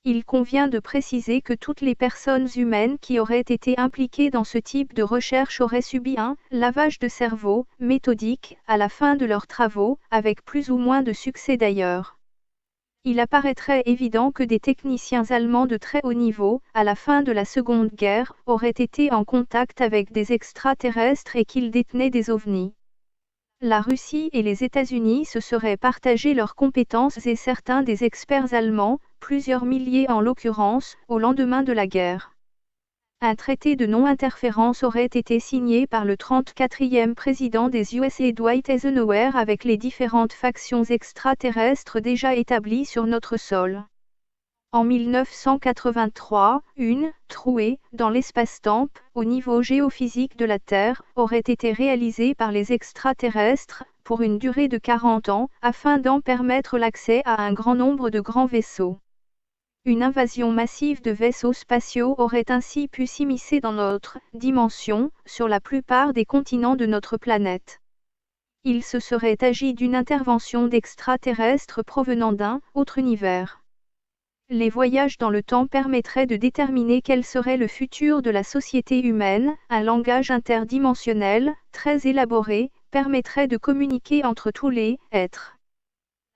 Il convient de préciser que toutes les personnes humaines qui auraient été impliquées dans ce type de recherche auraient subi un lavage de cerveau méthodique à la fin de leurs travaux, avec plus ou moins de succès d'ailleurs. Il apparaîtrait évident que des techniciens allemands de très haut niveau, à la fin de la Seconde Guerre, auraient été en contact avec des extraterrestres et qu'ils détenaient des ovnis. La Russie et les États-Unis se seraient partagé leurs compétences et certains des experts allemands, plusieurs milliers en l'occurrence, au lendemain de la guerre. Un traité de non-interférence aurait été signé par le 34e président des USA Dwight Eisenhower avec les différentes factions extraterrestres déjà établies sur notre sol. En 1983, une trouée dans l'espace-temps, au niveau géophysique de la Terre, aurait été réalisée par les extraterrestres, pour une durée de 40 ans, afin d'en permettre l'accès à un grand nombre de grands vaisseaux. Une invasion massive de vaisseaux spatiaux aurait ainsi pu s'immiscer dans notre dimension, sur la plupart des continents de notre planète. Il se serait agi d'une intervention d'extraterrestres provenant d'un autre univers. Les voyages dans le temps permettraient de déterminer quel serait le futur de la société humaine, un langage interdimensionnel, très élaboré, permettrait de communiquer entre tous les êtres.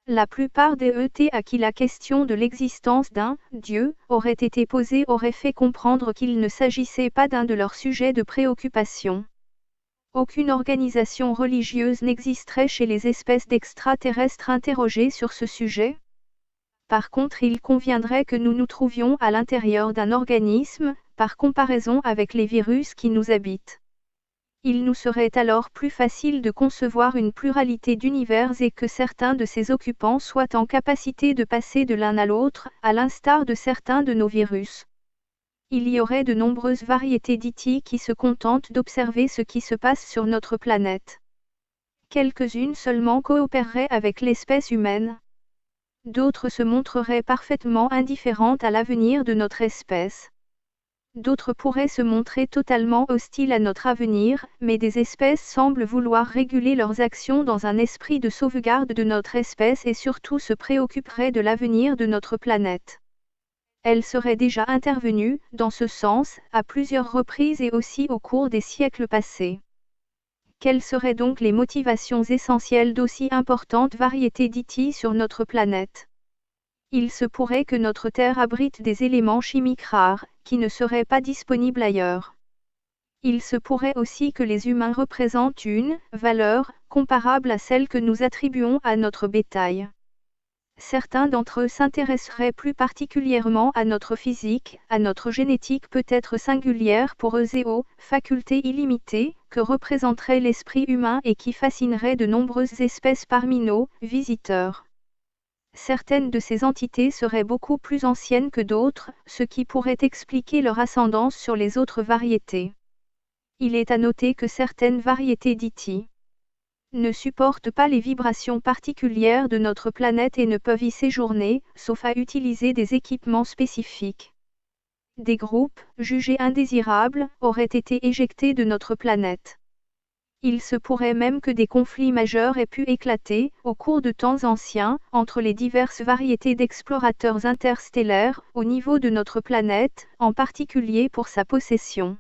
La plupart des ET à qui la question de l'existence d'un Dieu aurait été posée auraient fait comprendre qu'il ne s'agissait pas d'un de leurs sujets de préoccupation. Aucune organisation religieuse n'existerait chez les espèces d'extraterrestres interrogées sur ce sujet. Par contre, il conviendrait que nous nous trouvions à l'intérieur d'un organisme, par comparaison avec les virus qui nous habitent. Il nous serait alors plus facile de concevoir une pluralité d'univers et que certains de ses occupants soient en capacité de passer de l'un à l'autre, à l'instar de certains de nos virus. Il y aurait de nombreuses variétés d'IT qui se contentent d'observer ce qui se passe sur notre planète. Quelques-unes seulement coopéreraient avec l'espèce humaine. D'autres se montreraient parfaitement indifférentes à l'avenir de notre espèce. D'autres pourraient se montrer totalement hostiles à notre avenir, mais des espèces semblent vouloir réguler leurs actions dans un esprit de sauvegarde de notre espèce et surtout se préoccuperaient de l'avenir de notre planète. Elles seraient déjà intervenues, dans ce sens, à plusieurs reprises et aussi au cours des siècles passés. Quelles seraient donc les motivations essentielles d'aussi importantes variétés d'IT sur notre planète ? Il se pourrait que notre Terre abrite des éléments chimiques rares, qui ne seraient pas disponibles ailleurs. Il se pourrait aussi que les humains représentent une valeur comparable à celle que nous attribuons à notre bétail. Certains d'entre eux s'intéresseraient plus particulièrement à notre physique, à notre génétique peut-être singulière pour eux et aux facultés illimitées que représenterait l'esprit humain et qui fascinerait de nombreuses espèces parmi nos visiteurs. Certaines de ces entités seraient beaucoup plus anciennes que d'autres, ce qui pourrait expliquer leur ascendance sur les autres variétés. Il est à noter que certaines variétés d'IT ne supportent pas les vibrations particulières de notre planète et ne peuvent y séjourner, sauf à utiliser des équipements spécifiques. Des groupes, jugés indésirables, auraient été éjectés de notre planète. Il se pourrait même que des conflits majeurs aient pu éclater, au cours de temps anciens, entre les diverses variétés d'explorateurs interstellaires, au niveau de notre planète, en particulier pour sa possession.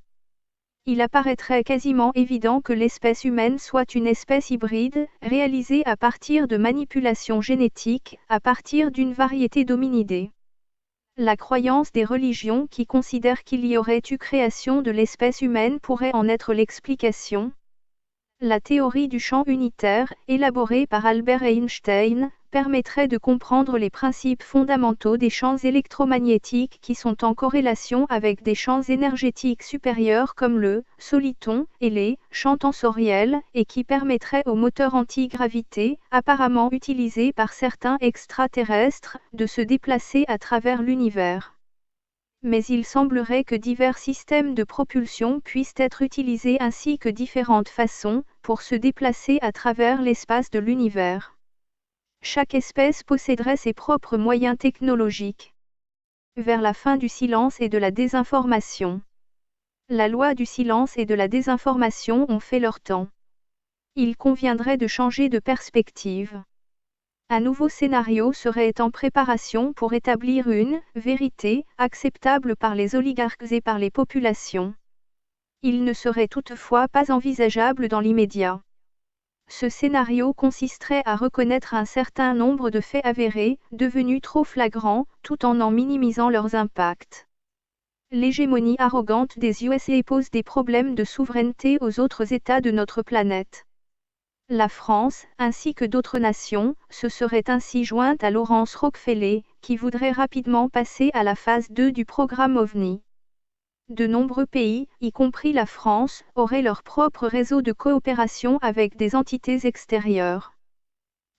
Il apparaîtrait quasiment évident que l'espèce humaine soit une espèce hybride, réalisée à partir de manipulations génétiques, à partir d'une variété d'hominidés. La croyance des religions qui considèrent qu'il y aurait eu création de l'espèce humaine pourrait en être l'explication. La théorie du champ unitaire, élaborée par Albert Einstein, permettrait de comprendre les principes fondamentaux des champs électromagnétiques qui sont en corrélation avec des champs énergétiques supérieurs comme le soliton et les champs tensoriels, et qui permettraient aux moteurs anti-gravité, apparemment utilisés par certains extraterrestres, de se déplacer à travers l'univers. Mais il semblerait que divers systèmes de propulsion puissent être utilisés ainsi que différentes façons, pour se déplacer à travers l'espace de l'univers. Chaque espèce posséderait ses propres moyens technologiques. Vers la fin du silence et de la désinformation. La loi du silence et de la désinformation ont fait leur temps. Il conviendrait de changer de perspective. Un nouveau scénario serait en préparation pour établir une vérité acceptable par les oligarques et par les populations. Il ne serait toutefois pas envisageable dans l'immédiat. Ce scénario consisterait à reconnaître un certain nombre de faits avérés, devenus trop flagrants, tout en minimisant leurs impacts. L'hégémonie arrogante des USA pose des problèmes de souveraineté aux autres États de notre planète. La France, ainsi que d'autres nations, se seraient ainsi jointes à Laurence Rockefeller, qui voudrait rapidement passer à la phase 2 du programme OVNI. De nombreux pays, y compris la France, auraient leur propre réseau de coopération avec des entités extérieures.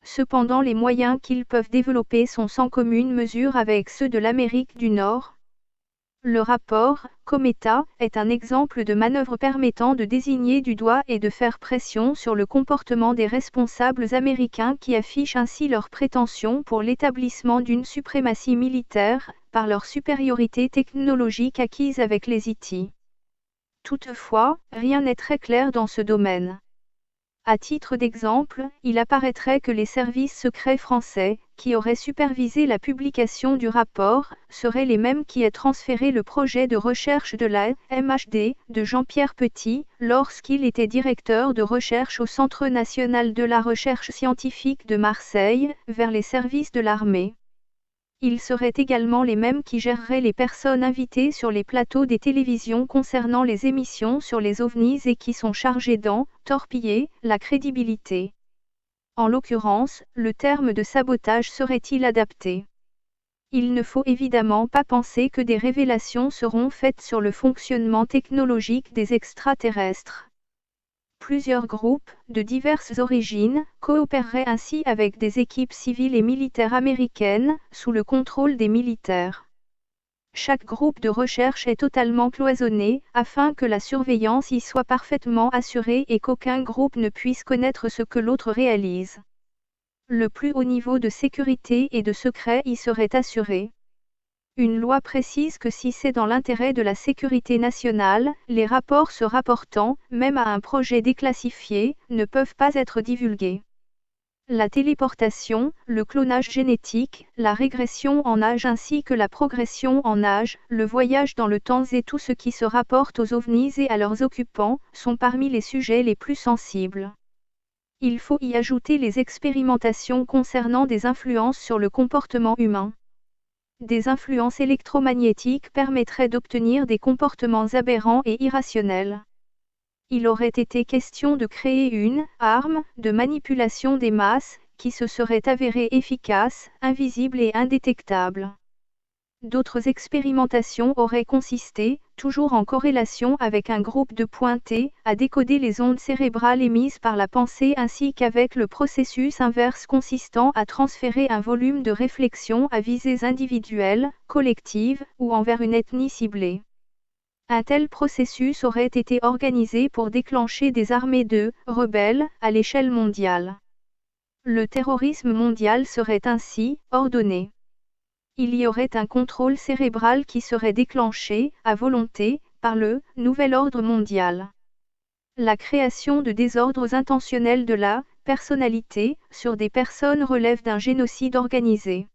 Cependant, les moyens qu'ils peuvent développer sont sans commune mesure avec ceux de l'Amérique du Nord. Le rapport Cometa est un exemple de manœuvre permettant de désigner du doigt et de faire pression sur le comportement des responsables américains qui affichent ainsi leurs prétentions pour l'établissement d'une suprématie militaire, par leur supériorité technologique acquise avec les IT. Toutefois, rien n'est très clair dans ce domaine. À titre d'exemple, il apparaîtrait que les services secrets français, qui auraient supervisé la publication du rapport, seraient les mêmes qui aient transféré le projet de recherche de la MHD de Jean-Pierre Petit, lorsqu'il était directeur de recherche au Centre national de la recherche scientifique de Marseille, vers les services de l'armée. Ils seraient également les mêmes qui géreraient les personnes invitées sur les plateaux des télévisions concernant les émissions sur les ovnis et qui sont chargés torpiller la crédibilité. En l'occurrence, le terme de sabotage serait-il adapté? Il ne faut évidemment pas penser que des révélations seront faites sur le fonctionnement technologique des extraterrestres. Plusieurs groupes, de diverses origines, coopéreraient ainsi avec des équipes civiles et militaires américaines, sous le contrôle des militaires. Chaque groupe de recherche est totalement cloisonné, afin que la surveillance y soit parfaitement assurée et qu'aucun groupe ne puisse connaître ce que l'autre réalise. Le plus haut niveau de sécurité et de secret y serait assuré. Une loi précise que si c'est dans l'intérêt de la sécurité nationale, les rapports se rapportant, même à un projet déclassifié, ne peuvent pas être divulgués. La téléportation, le clonage génétique, la régression en âge ainsi que la progression en âge, le voyage dans le temps et tout ce qui se rapporte aux ovnis et à leurs occupants, sont parmi les sujets les plus sensibles. Il faut y ajouter les expérimentations concernant des influences sur le comportement humain. Des influences électromagnétiques permettraient d'obtenir des comportements aberrants et irrationnels. Il aurait été question de créer une arme de manipulation des masses, qui se serait avérée efficace, invisible et indétectable. D'autres expérimentations auraient consisté, toujours en corrélation avec un groupe de pointés, à décoder les ondes cérébrales émises par la pensée ainsi qu'avec le processus inverse consistant à transférer un volume de réflexion à visées individuelles, collectives, ou envers une ethnie ciblée. Un tel processus aurait été organisé pour déclencher des armées de rebelles à l'échelle mondiale. Le terrorisme mondial serait ainsi ordonné. Il y aurait un contrôle cérébral qui serait déclenché, à volonté, par le nouvel ordre mondial. La création de désordres intentionnels de la personnalité sur des personnes relève d'un génocide organisé.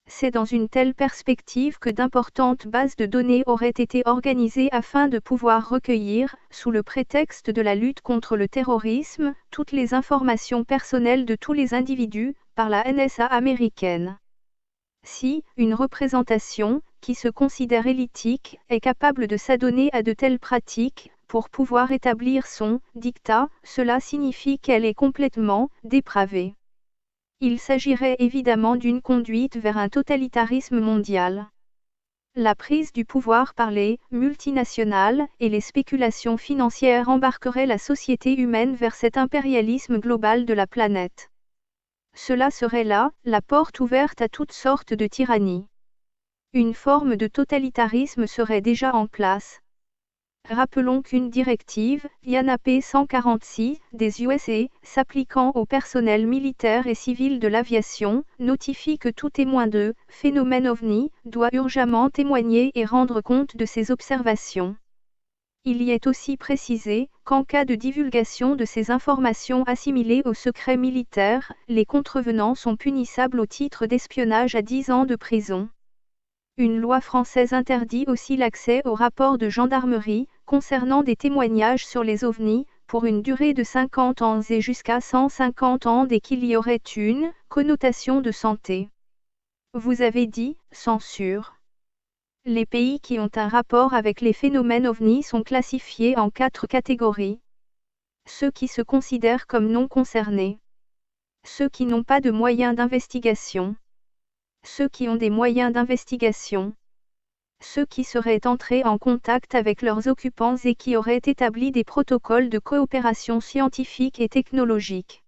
C'est dans une telle perspective que d'importantes bases de données auraient été organisées afin de pouvoir recueillir, sous le prétexte de la lutte contre le terrorisme, toutes les informations personnelles de tous les individus, par la NSA américaine. Si une représentation, qui se considère élitique, est capable de s'adonner à de telles pratiques, pour pouvoir établir son diktat, cela signifie qu'elle est complètement dépravée. Il s'agirait évidemment d'une conduite vers un totalitarisme mondial. La prise du pouvoir par les multinationales et les spéculations financières embarqueraient la société humaine vers cet impérialisme global de la planète. Cela serait là, la porte ouverte à toutes sortes de tyrannies. Une forme de totalitarisme serait déjà en place. Rappelons qu'une directive, IANAP 146, des USA, s'appliquant au personnel militaire et civil de l'aviation, notifie que tout témoin de phénomène OVNI doit urgemment témoigner et rendre compte de ses observations. Il y est aussi précisé qu'en cas de divulgation de ces informations assimilées au secret militaire, les contrevenants sont punissables au titre d'espionnage à 10 ans de prison. Une loi française interdit aussi l'accès aux rapports de gendarmerie, concernant des témoignages sur les ovnis, pour une durée de 50 ans et jusqu'à 150 ans dès qu'il y aurait une connotation de santé. Vous avez dit, censure. Les pays qui ont un rapport avec les phénomènes ovnis sont classifiés en 4 catégories. Ceux qui se considèrent comme non concernés. Ceux qui n'ont pas de moyens d'investigation. Ceux qui ont des moyens d'investigation. Ceux qui seraient entrés en contact avec leurs occupants et qui auraient établi des protocoles de coopération scientifique et technologique.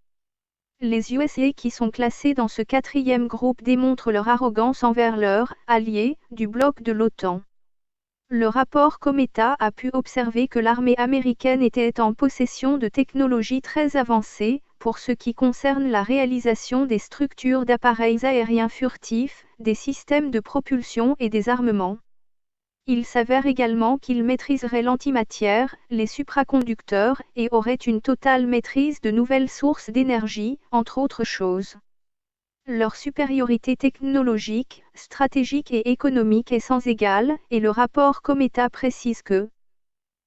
Les USA qui sont classés dans ce 4e groupe démontrent leur arrogance envers leurs alliés du bloc de l'OTAN. Le rapport Cometa a pu observer que l'armée américaine était en possession de technologies très avancées, pour ce qui concerne la réalisation des structures d'appareils aériens furtifs, des systèmes de propulsion et des armements. Il s'avère également qu'ils maîtriseraient l'antimatière, les supraconducteurs, et auraient une totale maîtrise de nouvelles sources d'énergie, entre autres choses. Leur supériorité technologique, stratégique et économique est sans égale, et le rapport Cometa précise que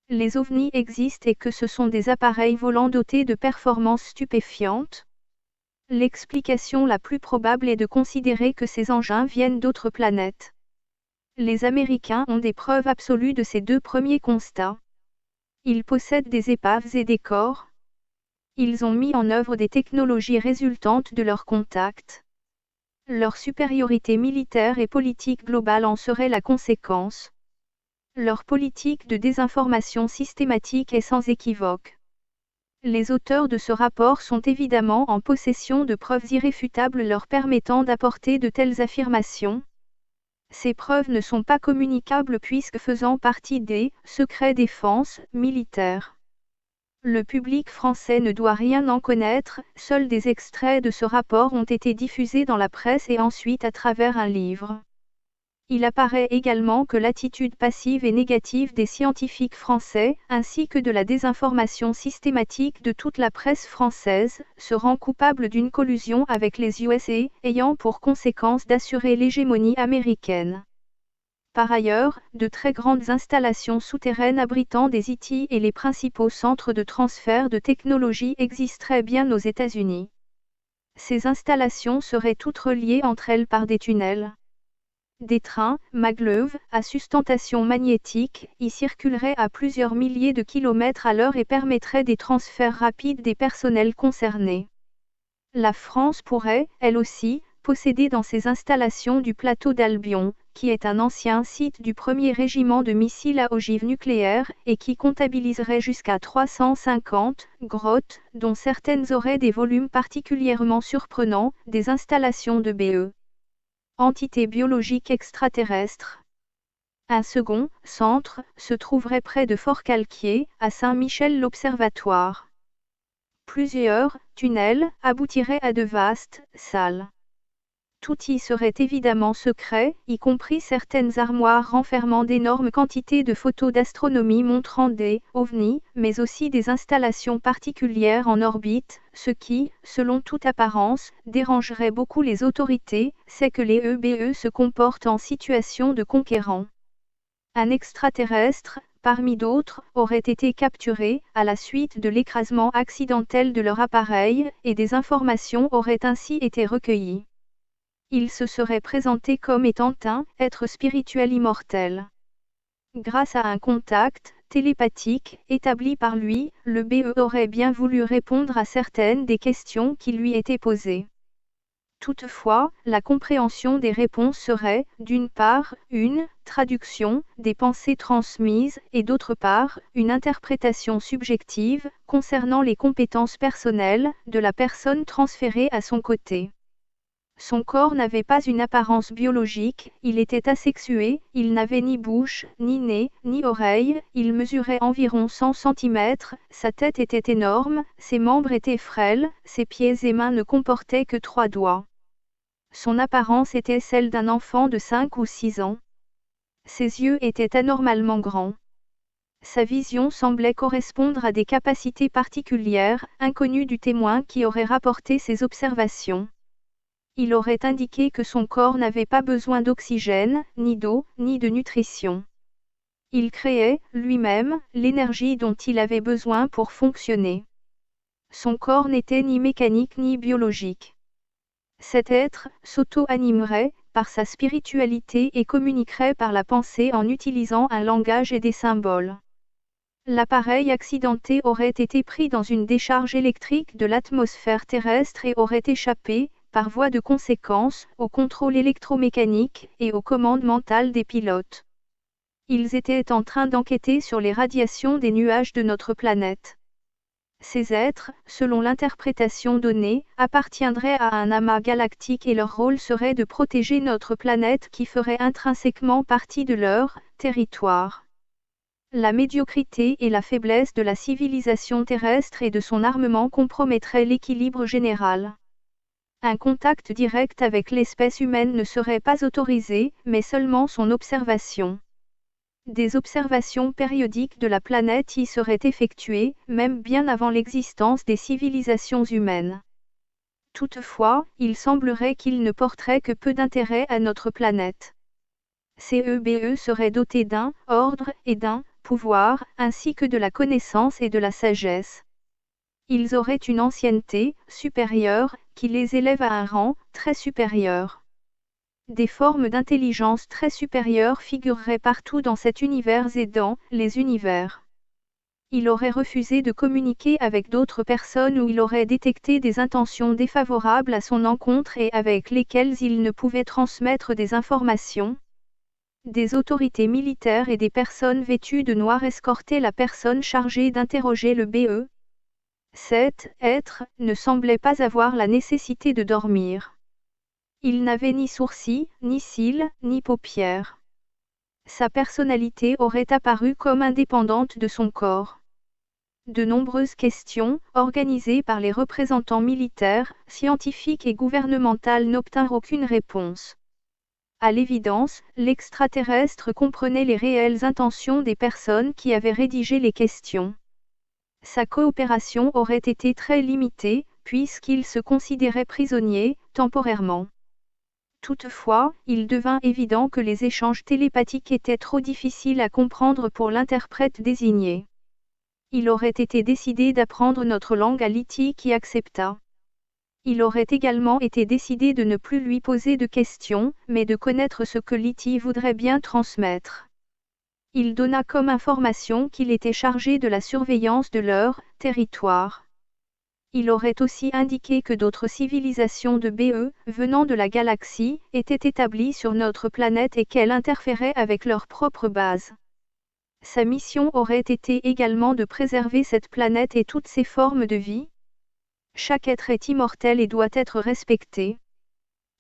les ovnis existent et que ce sont des appareils volants dotés de performances stupéfiantes. L'explication la plus probable est de considérer que ces engins viennent d'autres planètes. Les Américains ont des preuves absolues de ces 2 premiers constats. Ils possèdent des épaves et des corps. Ils ont mis en œuvre des technologies résultantes de leurs contacts. Leur supériorité militaire et politique globale en serait la conséquence. Leur politique de désinformation systématique est sans équivoque. Les auteurs de ce rapport sont évidemment en possession de preuves irréfutables leur permettant d'apporter de telles affirmations. Ces preuves ne sont pas communicables puisque faisant partie des secrets défense militaires. Le public français ne doit rien en connaître, seuls des extraits de ce rapport ont été diffusés dans la presse et ensuite à travers un livre. Il apparaît également que l'attitude passive et négative des scientifiques français, ainsi que de la désinformation systématique de toute la presse française, se rend coupable d'une collusion avec les USA, ayant pour conséquence d'assurer l'hégémonie américaine. Par ailleurs, de très grandes installations souterraines abritant des IT et les principaux centres de transfert de technologie existeraient bien aux États-Unis. Ces installations seraient toutes reliées entre elles par des tunnels. Des trains, maglevs, à sustentation magnétique, y circuleraient à plusieurs milliers de kilomètres à l'heure et permettraient des transferts rapides des personnels concernés. La France pourrait, elle aussi, posséder dans ces installations du plateau d'Albion, qui est un ancien site du 1er régiment de missiles à ogive nucléaire, et qui comptabiliserait jusqu'à 350 grottes, dont certaines auraient des volumes particulièrement surprenants, des installations de BE. Entités biologiques extraterrestres. Un second centre se trouverait près de Fort-Calquier, à Saint-Michel-l'Observatoire. Plusieurs tunnels aboutiraient à de vastes salles. Tout y serait évidemment secret, y compris certaines armoires renfermant d'énormes quantités de photos d'astronomie montrant des ovnis, mais aussi des installations particulières en orbite, ce qui, selon toute apparence, dérangerait beaucoup les autorités, c'est que les EBE se comportent en situation de conquérant. Un extraterrestre, parmi d'autres, aurait été capturé, à la suite de l'écrasement accidentel de leur appareil, et des informations auraient ainsi été recueillies. Il se serait présenté comme étant un être spirituel immortel. Grâce à un contact télépathique établi par lui, le BE aurait bien voulu répondre à certaines des questions qui lui étaient posées. Toutefois, la compréhension des réponses serait, d'une part, une traduction des pensées transmises, et d'autre part, une interprétation subjective, concernant les compétences personnelles, de la personne transférée à son côté. Son corps n'avait pas une apparence biologique, il était asexué, il n'avait ni bouche, ni nez, ni oreille, il mesurait environ 100 cm, sa tête était énorme, ses membres étaient frêles, ses pieds et mains ne comportaient que 3 doigts. Son apparence était celle d'un enfant de 5 ou 6 ans. Ses yeux étaient anormalement grands. Sa vision semblait correspondre à des capacités particulières, inconnues du témoin qui aurait rapporté ses observations. Il aurait indiqué que son corps n'avait pas besoin d'oxygène, ni d'eau, ni de nutrition. Il créait, lui-même, l'énergie dont il avait besoin pour fonctionner. Son corps n'était ni mécanique ni biologique. Cet être s'auto-animerait par sa spiritualité et communiquerait par la pensée en utilisant un langage et des symboles. L'appareil accidenté aurait été pris dans une décharge électrique de l'atmosphère terrestre et aurait échappé, par voie de conséquence, au contrôle électromécanique et aux commandes mentales des pilotes. Ils étaient en train d'enquêter sur les radiations des nuages de notre planète. Ces êtres, selon l'interprétation donnée, appartiendraient à un amas galactique et leur rôle serait de protéger notre planète qui ferait intrinsèquement partie de leur territoire. La médiocrité et la faiblesse de la civilisation terrestre et de son armement compromettraient l'équilibre général. Un contact direct avec l'espèce humaine ne serait pas autorisé, mais seulement son observation. Des observations périodiques de la planète y seraient effectuées, même bien avant l'existence des civilisations humaines. Toutefois, il semblerait qu'ils ne porteraient que peu d'intérêt à notre planète. Ces EBE seraient dotés d'un ordre et d'un pouvoir, ainsi que de la connaissance et de la sagesse. Ils auraient une ancienneté supérieure, qui les élève à un rang très supérieur. Des formes d'intelligence très supérieures figureraient partout dans cet univers et dans les univers. Il aurait refusé de communiquer avec d'autres personnes ou il aurait détecté des intentions défavorables à son encontre et avec lesquelles il ne pouvait transmettre des informations. Des autorités militaires et des personnes vêtues de noir escortaient la personne chargée d'interroger le BE. Cet être ne semblait pas avoir la nécessité de dormir. Il n'avait ni sourcils, ni cils, ni paupières. Sa personnalité aurait apparu comme indépendante de son corps. De nombreuses questions, organisées par les représentants militaires, scientifiques et gouvernementaux n'obtinrent aucune réponse. À l'évidence, l'extraterrestre comprenait les réelles intentions des personnes qui avaient rédigé les questions. Sa coopération aurait été très limitée, puisqu'il se considérait prisonnier, temporairement. Toutefois, il devint évident que les échanges télépathiques étaient trop difficiles à comprendre pour l'interprète désigné. Il aurait été décidé d'apprendre notre langue à Liti qui accepta. Il aurait également été décidé de ne plus lui poser de questions, mais de connaître ce que Liti voudrait bien transmettre. Il donna comme information qu'il était chargé de la surveillance de leur territoire. Il aurait aussi indiqué que d'autres civilisations de BE, venant de la galaxie, étaient établies sur notre planète et qu'elles interféraient avec leur propre base. Sa mission aurait été également de préserver cette planète et toutes ses formes de vie. Chaque être est immortel et doit être respecté.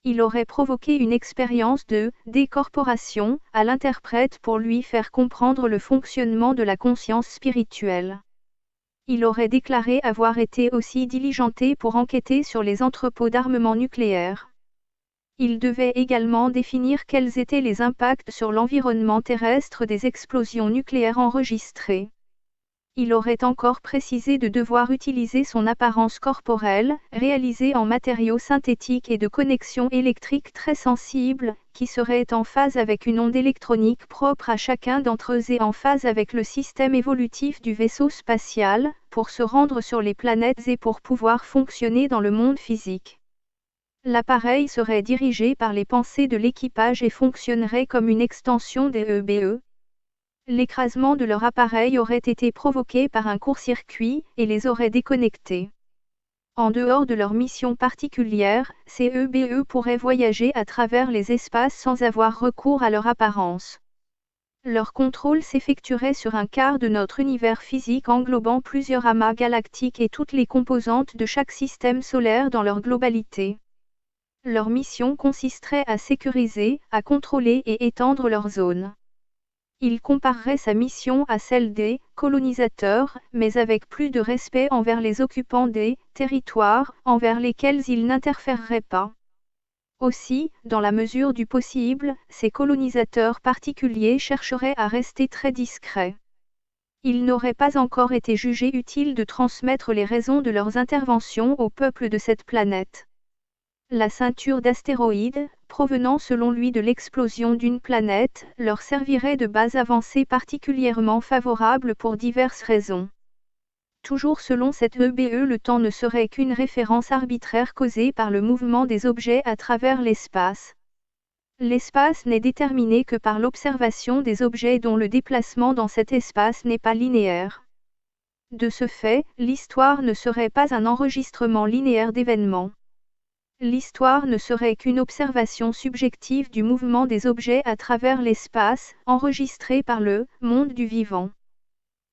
Il aurait provoqué une expérience de décorporation à l'interprète pour lui faire comprendre le fonctionnement de la conscience spirituelle. Il aurait déclaré avoir été aussi diligenté pour enquêter sur les entrepôts d'armement nucléaire. Il devait également définir quels étaient les impacts sur l'environnement terrestre des explosions nucléaires enregistrées. Il aurait encore précisé de devoir utiliser son apparence corporelle, réalisée en matériaux synthétiques et de connexions électriques très sensibles, qui seraient en phase avec une onde électronique propre à chacun d'entre eux et en phase avec le système évolutif du vaisseau spatial, pour se rendre sur les planètes et pour pouvoir fonctionner dans le monde physique. L'appareil serait dirigé par les pensées de l'équipage et fonctionnerait comme une extension des EBE. L'écrasement de leur appareil aurait été provoqué par un court-circuit, et les aurait déconnectés. En dehors de leur mission particulière, ces EBE pourraient voyager à travers les espaces sans avoir recours à leur apparence. Leur contrôle s'effectuerait sur un quart de notre univers physique englobant plusieurs amas galactiques et toutes les composantes de chaque système solaire dans leur globalité. Leur mission consisterait à sécuriser, à contrôler et étendre leur zone. Il comparerait sa mission à celle des colonisateurs, mais avec plus de respect envers les occupants des territoires, envers lesquels il n'interférerait pas. Aussi, dans la mesure du possible, ces colonisateurs particuliers chercheraient à rester très discrets. Il n'aurait pas encore été jugé utile de transmettre les raisons de leurs interventions au peuple de cette planète. La ceinture d'astéroïdes, provenant selon lui de l'explosion d'une planète, leur servirait de base avancée particulièrement favorable pour diverses raisons. Toujours selon cette EBE, le temps ne serait qu'une référence arbitraire causée par le mouvement des objets à travers l'espace. L'espace n'est déterminé que par l'observation des objets dont le déplacement dans cet espace n'est pas linéaire. De ce fait, l'histoire ne serait pas un enregistrement linéaire d'événements. L'histoire ne serait qu'une observation subjective du mouvement des objets à travers l'espace, enregistrée par le monde du vivant.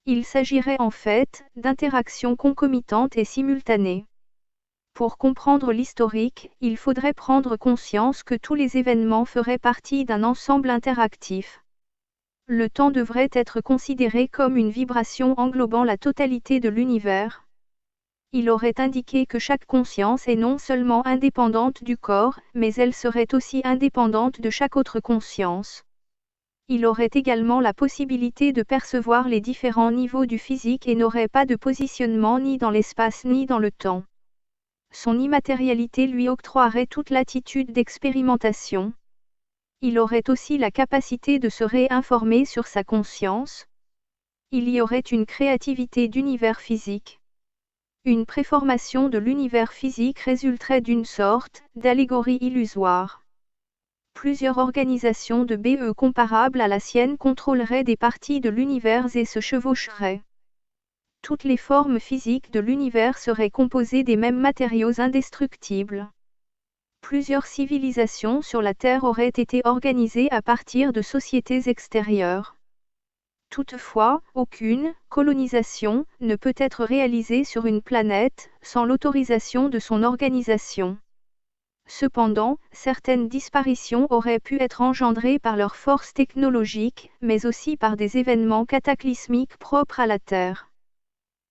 Il s'agirait en fait d'interactions concomitantes et simultanées. Pour comprendre l'historique, il faudrait prendre conscience que tous les événements feraient partie d'un ensemble interactif. Le temps devrait être considéré comme une vibration englobant la totalité de l'univers. Il aurait indiqué que chaque conscience est non seulement indépendante du corps, mais elle serait aussi indépendante de chaque autre conscience. Il aurait également la possibilité de percevoir les différents niveaux du physique et n'aurait pas de positionnement ni dans l'espace ni dans le temps. Son immatérialité lui octroierait toute latitude d'expérimentation. Il aurait aussi la capacité de se réinformer sur sa conscience. Il y aurait une créativité d'univers physique. Une préformation de l'univers physique résulterait d'une sorte d'allégorie illusoire. Plusieurs organisations de BE comparables à la sienne contrôleraient des parties de l'univers et se chevaucheraient. Toutes les formes physiques de l'univers seraient composées des mêmes matériaux indestructibles. Plusieurs civilisations sur la Terre auraient été organisées à partir de sociétés extérieures. Toutefois, aucune colonisation ne peut être réalisée sur une planète sans l'autorisation de son organisation. Cependant, certaines disparitions auraient pu être engendrées par leur force technologique, mais aussi par des événements cataclysmiques propres à la Terre.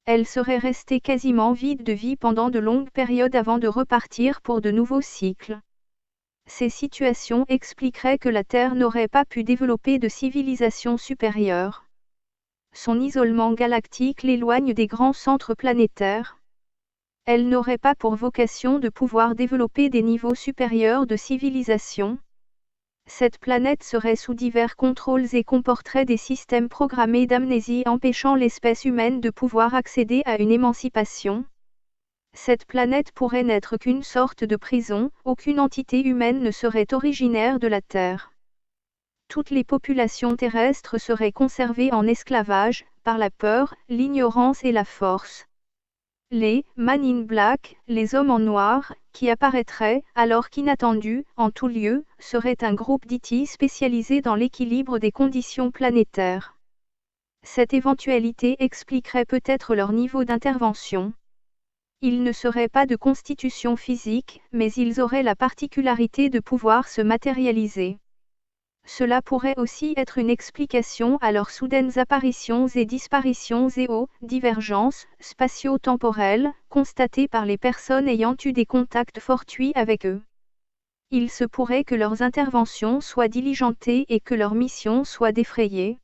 Elles seraient restées quasiment vides de vie pendant de longues périodes avant de repartir pour de nouveaux cycles. Ces situations expliqueraient que la Terre n'aurait pas pu développer de civilisation supérieure. Son isolement galactique l'éloigne des grands centres planétaires. Elle n'aurait pas pour vocation de pouvoir développer des niveaux supérieurs de civilisation. Cette planète serait sous divers contrôles et comporterait des systèmes programmés d'amnésie empêchant l'espèce humaine de pouvoir accéder à une émancipation. Cette planète pourrait n'être qu'une sorte de prison, aucune entité humaine ne serait originaire de la Terre. Toutes les populations terrestres seraient conservées en esclavage, par la peur, l'ignorance et la force. Les Man in Black, les hommes en noir, qui apparaîtraient, alors qu'inattendus, en tout lieu, seraient un groupe d'IT spécialisé dans l'équilibre des conditions planétaires. Cette éventualité expliquerait peut-être leur niveau d'intervention. Ils ne seraient pas de constitution physique, mais ils auraient la particularité de pouvoir se matérialiser. Cela pourrait aussi être une explication à leurs soudaines apparitions et disparitions et aux divergences spatio-temporelles constatées par les personnes ayant eu des contacts fortuits avec eux. Il se pourrait que leurs interventions soient diligentées et que leur mission soit défrayée.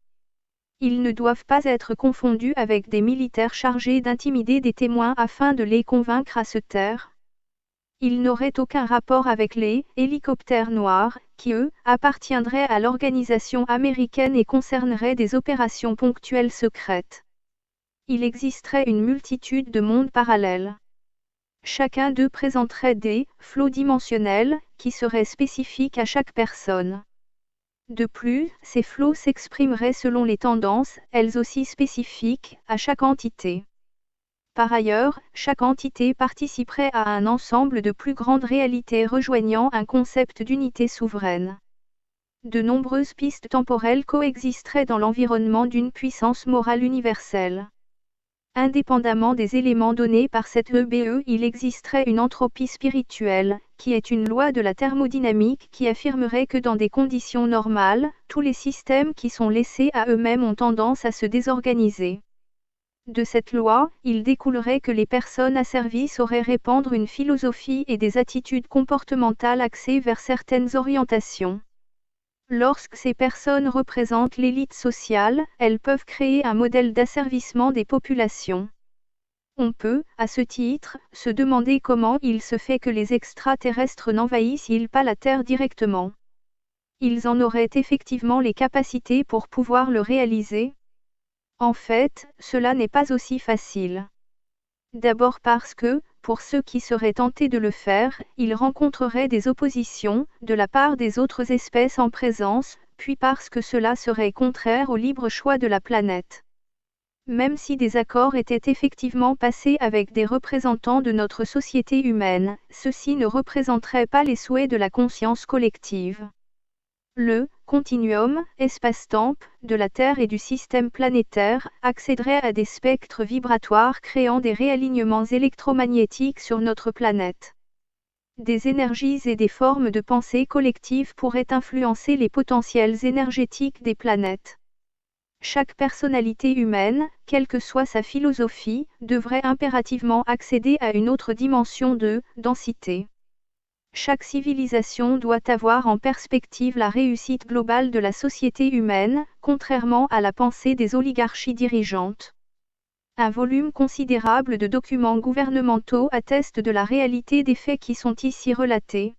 Ils ne doivent pas être confondus avec des militaires chargés d'intimider des témoins afin de les convaincre à se taire. Ils n'auraient aucun rapport avec les hélicoptères noirs, qui eux, appartiendraient à l'organisation américaine et concerneraient des opérations ponctuelles secrètes. Il existerait une multitude de mondes parallèles. Chacun d'eux présenterait des flots dimensionnels, qui seraient spécifiques à chaque personne. De plus, ces flots s'exprimeraient selon les tendances, elles aussi spécifiques, à chaque entité. Par ailleurs, chaque entité participerait à un ensemble de plus grandes réalités rejoignant un concept d'unité souveraine. De nombreuses pistes temporelles coexisteraient dans l'environnement d'une puissance morale universelle. Indépendamment des éléments donnés par cette EBE, il existerait une entropie spirituelle, qui est une loi de la thermodynamique qui affirmerait que dans des conditions normales, tous les systèmes qui sont laissés à eux-mêmes ont tendance à se désorganiser. De cette loi, il découlerait que les personnes asservies sauraient répandre une philosophie et des attitudes comportementales axées vers certaines orientations. Lorsque ces personnes représentent l'élite sociale, elles peuvent créer un modèle d'asservissement des populations. On peut, à ce titre, se demander comment il se fait que les extraterrestres n'envahissent-ils pas la Terre directement. Ils en auraient effectivement les capacités pour pouvoir le réaliser. En fait, cela n'est pas aussi facile. D'abord parce que, pour ceux qui seraient tentés de le faire, ils rencontreraient des oppositions, de la part des autres espèces en présence, puis parce que cela serait contraire au libre choix de la planète. Même si des accords étaient effectivement passés avec des représentants de notre société humaine, ceux-ci ne représenteraient pas les souhaits de la conscience collective. Le continuum, espace-temps, de la Terre et du système planétaire, accéderait à des spectres vibratoires créant des réalignements électromagnétiques sur notre planète. Des énergies et des formes de pensée collective pourraient influencer les potentiels énergétiques des planètes. Chaque personnalité humaine, quelle que soit sa philosophie, devrait impérativement accéder à une autre dimension de densité. Chaque civilisation doit avoir en perspective la réussite globale de la société humaine, contrairement à la pensée des oligarchies dirigeantes. Un volume considérable de documents gouvernementaux atteste de la réalité des faits qui sont ici relatés.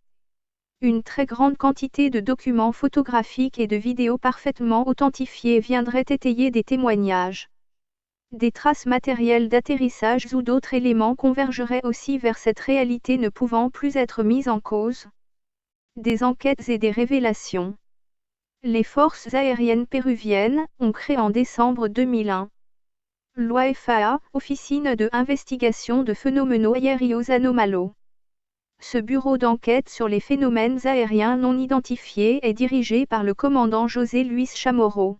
Une très grande quantité de documents photographiques et de vidéos parfaitement authentifiés viendraient étayer des témoignages. Des traces matérielles d'atterrissage ou d'autres éléments convergeraient aussi vers cette réalité ne pouvant plus être mise en cause. Des enquêtes et des révélations. Les forces aériennes péruviennes ont créé en décembre 2001 l'OIFAA, Officine de Investigation de Fenómenos Aéreos Anómalos. Ce bureau d'enquête sur les phénomènes aériens non identifiés est dirigé par le commandant José Luis Chamorro.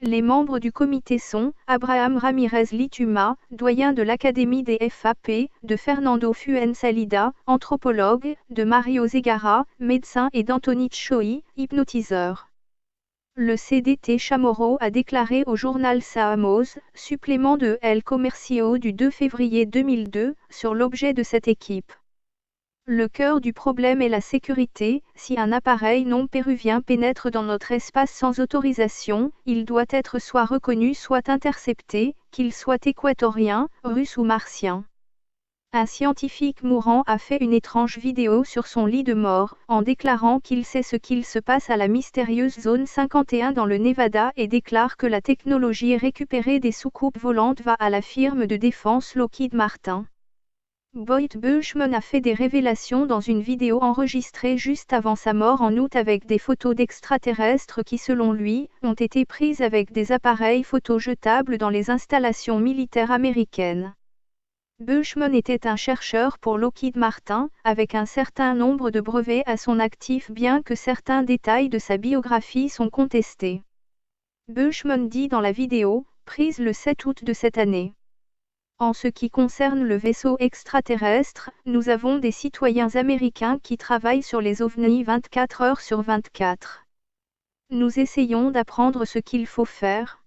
Les membres du comité sont Abraham Ramirez Lituma, doyen de l'Académie des FAP, de Fernando Fuenzalida, anthropologue, de Mario Zegara, médecin et d'Anthony Choi, hypnotiseur. Le CDT Chamorro a déclaré au journal Sahamos, supplément de El Comercio du 2 février 2002, sur l'objet de cette équipe. Le cœur du problème est la sécurité. Si un appareil non péruvien pénètre dans notre espace sans autorisation, il doit être soit reconnu soit intercepté, qu'il soit équatorien, russe ou martien. Un scientifique mourant a fait une étrange vidéo sur son lit de mort, en déclarant qu'il sait ce qu'il se passe à la mystérieuse zone 51 dans le Nevada et déclare que la technologie récupérée des soucoupes volantes va à la firme de défense Lockheed Martin. Boyd Bushman a fait des révélations dans une vidéo enregistrée juste avant sa mort en août avec des photos d'extraterrestres qui selon lui, ont été prises avec des appareils photo jetables dans les installations militaires américaines. Bushman était un chercheur pour Lockheed Martin, avec un certain nombre de brevets à son actif bien que certains détails de sa biographie sont contestés. Bushman dit dans la vidéo, prise le 7 août de cette année. En ce qui concerne le vaisseau extraterrestre, nous avons des citoyens américains qui travaillent sur les ovnis 24 heures sur 24. Nous essayons d'apprendre ce qu'il faut faire.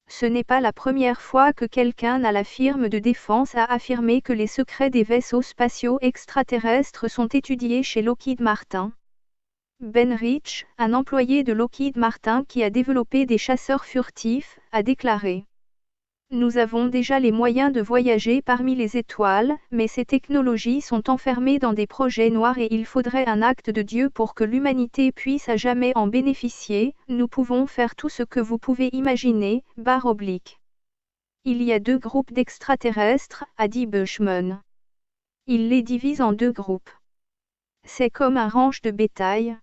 Ce n'est pas la première fois que quelqu'un à la firme de défense a affirmé que les secrets des vaisseaux spatiaux extraterrestres sont étudiés chez Lockheed Martin. Ben Rich, un employé de Lockheed Martin qui a développé des chasseurs furtifs, a déclaré: nous avons déjà les moyens de voyager parmi les étoiles, mais ces technologies sont enfermées dans des projets noirs et il faudrait un acte de Dieu pour que l'humanité puisse à jamais en bénéficier. Nous pouvons faire tout ce que vous pouvez imaginer, /. Il y a 2 groupes d'extraterrestres, a dit Bushman. Il les divise en 2 groupes. C'est comme un ranch de bétail.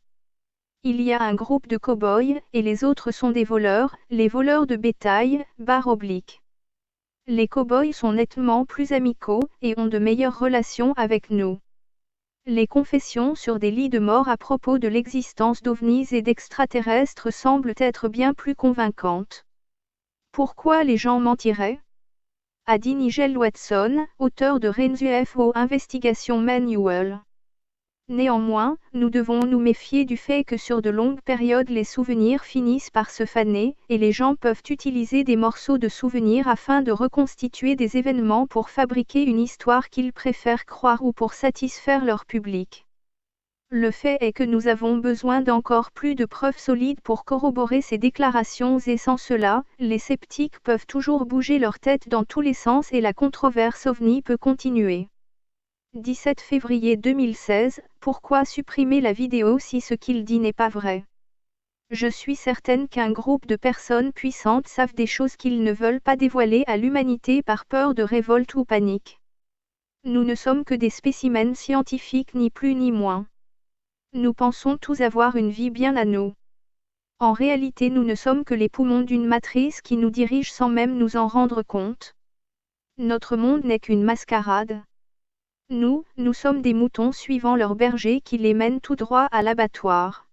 Il y a un groupe de cow-boys, et les autres sont des voleurs, les voleurs de bétail, /. Les cow-boys sont nettement plus amicaux, et ont de meilleures relations avec nous. Les confessions sur des lits de mort à propos de l'existence d'ovnis et d'extraterrestres semblent être bien plus convaincantes. Pourquoi les gens mentiraient? A dit Nigel Watson, auteur de Ren's UFO Investigation Manual. Néanmoins, nous devons nous méfier du fait que sur de longues périodes les souvenirs finissent par se faner, et les gens peuvent utiliser des morceaux de souvenirs afin de reconstituer des événements pour fabriquer une histoire qu'ils préfèrent croire ou pour satisfaire leur public. Le fait est que nous avons besoin d'encore plus de preuves solides pour corroborer ces déclarations et sans cela, les sceptiques peuvent toujours bouger leur tête dans tous les sens et la controverse ovni peut continuer. 17 février 2016, pourquoi supprimer la vidéo si ce qu'il dit n'est pas vrai? Je suis certaine qu'un groupe de personnes puissantes savent des choses qu'ils ne veulent pas dévoiler à l'humanité par peur de révolte ou panique. Nous ne sommes que des spécimens scientifiques ni plus ni moins. Nous pensons tous avoir une vie bien à nous. En réalité nous ne sommes que les poumons d'une matrice qui nous dirige sans même nous en rendre compte. Notre monde n'est qu'une mascarade. Nous sommes des moutons suivant leurs bergers qui les mènent tout droit à l'abattoir.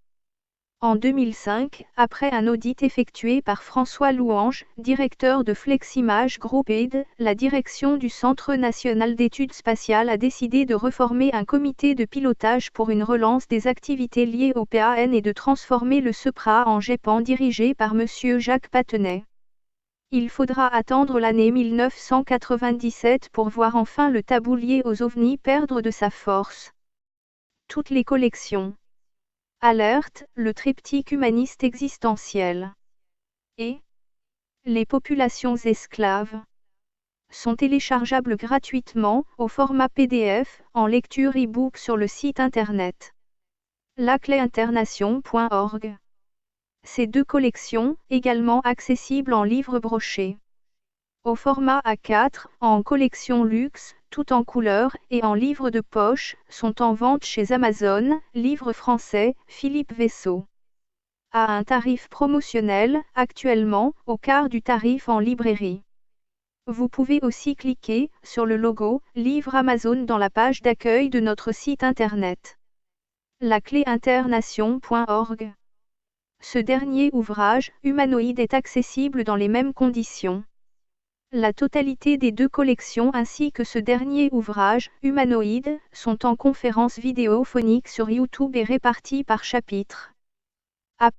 En 2005, après un audit effectué par François Louange, directeur de Fleximage Group Aid, la direction du Centre national d'études spatiales a décidé de reformer un comité de pilotage pour une relance des activités liées au PAN et de transformer le SEPRA en GEPAN dirigé par M. Jacques Patenay. Il faudra attendre l'année 1997 pour voir enfin le tabou lié aux ovnis perdre de sa force. Toutes les collections. Alerte, le triptyque humaniste existentiel. Et les populations esclaves sont téléchargeables gratuitement, au format PDF, en lecture e-book sur le site internet lacléinternation.org. Ces 2 collections, également accessibles en livre broché. Au format A4, en collection luxe, tout en couleur, et en livre de poche, sont en vente chez Amazon, livre français, Philippe Vaisseau. À un tarif promotionnel, actuellement, au quart du tarif en librairie. Vous pouvez aussi cliquer sur le logo « Livre Amazon » dans la page d'accueil de notre site internet. lacléinternation.org. Ce dernier ouvrage, Humanoïde, est accessible dans les mêmes conditions. La totalité des deux collections ainsi que ce dernier ouvrage, Humanoïde, sont en conférence vidéophonique sur YouTube et répartis par chapitre.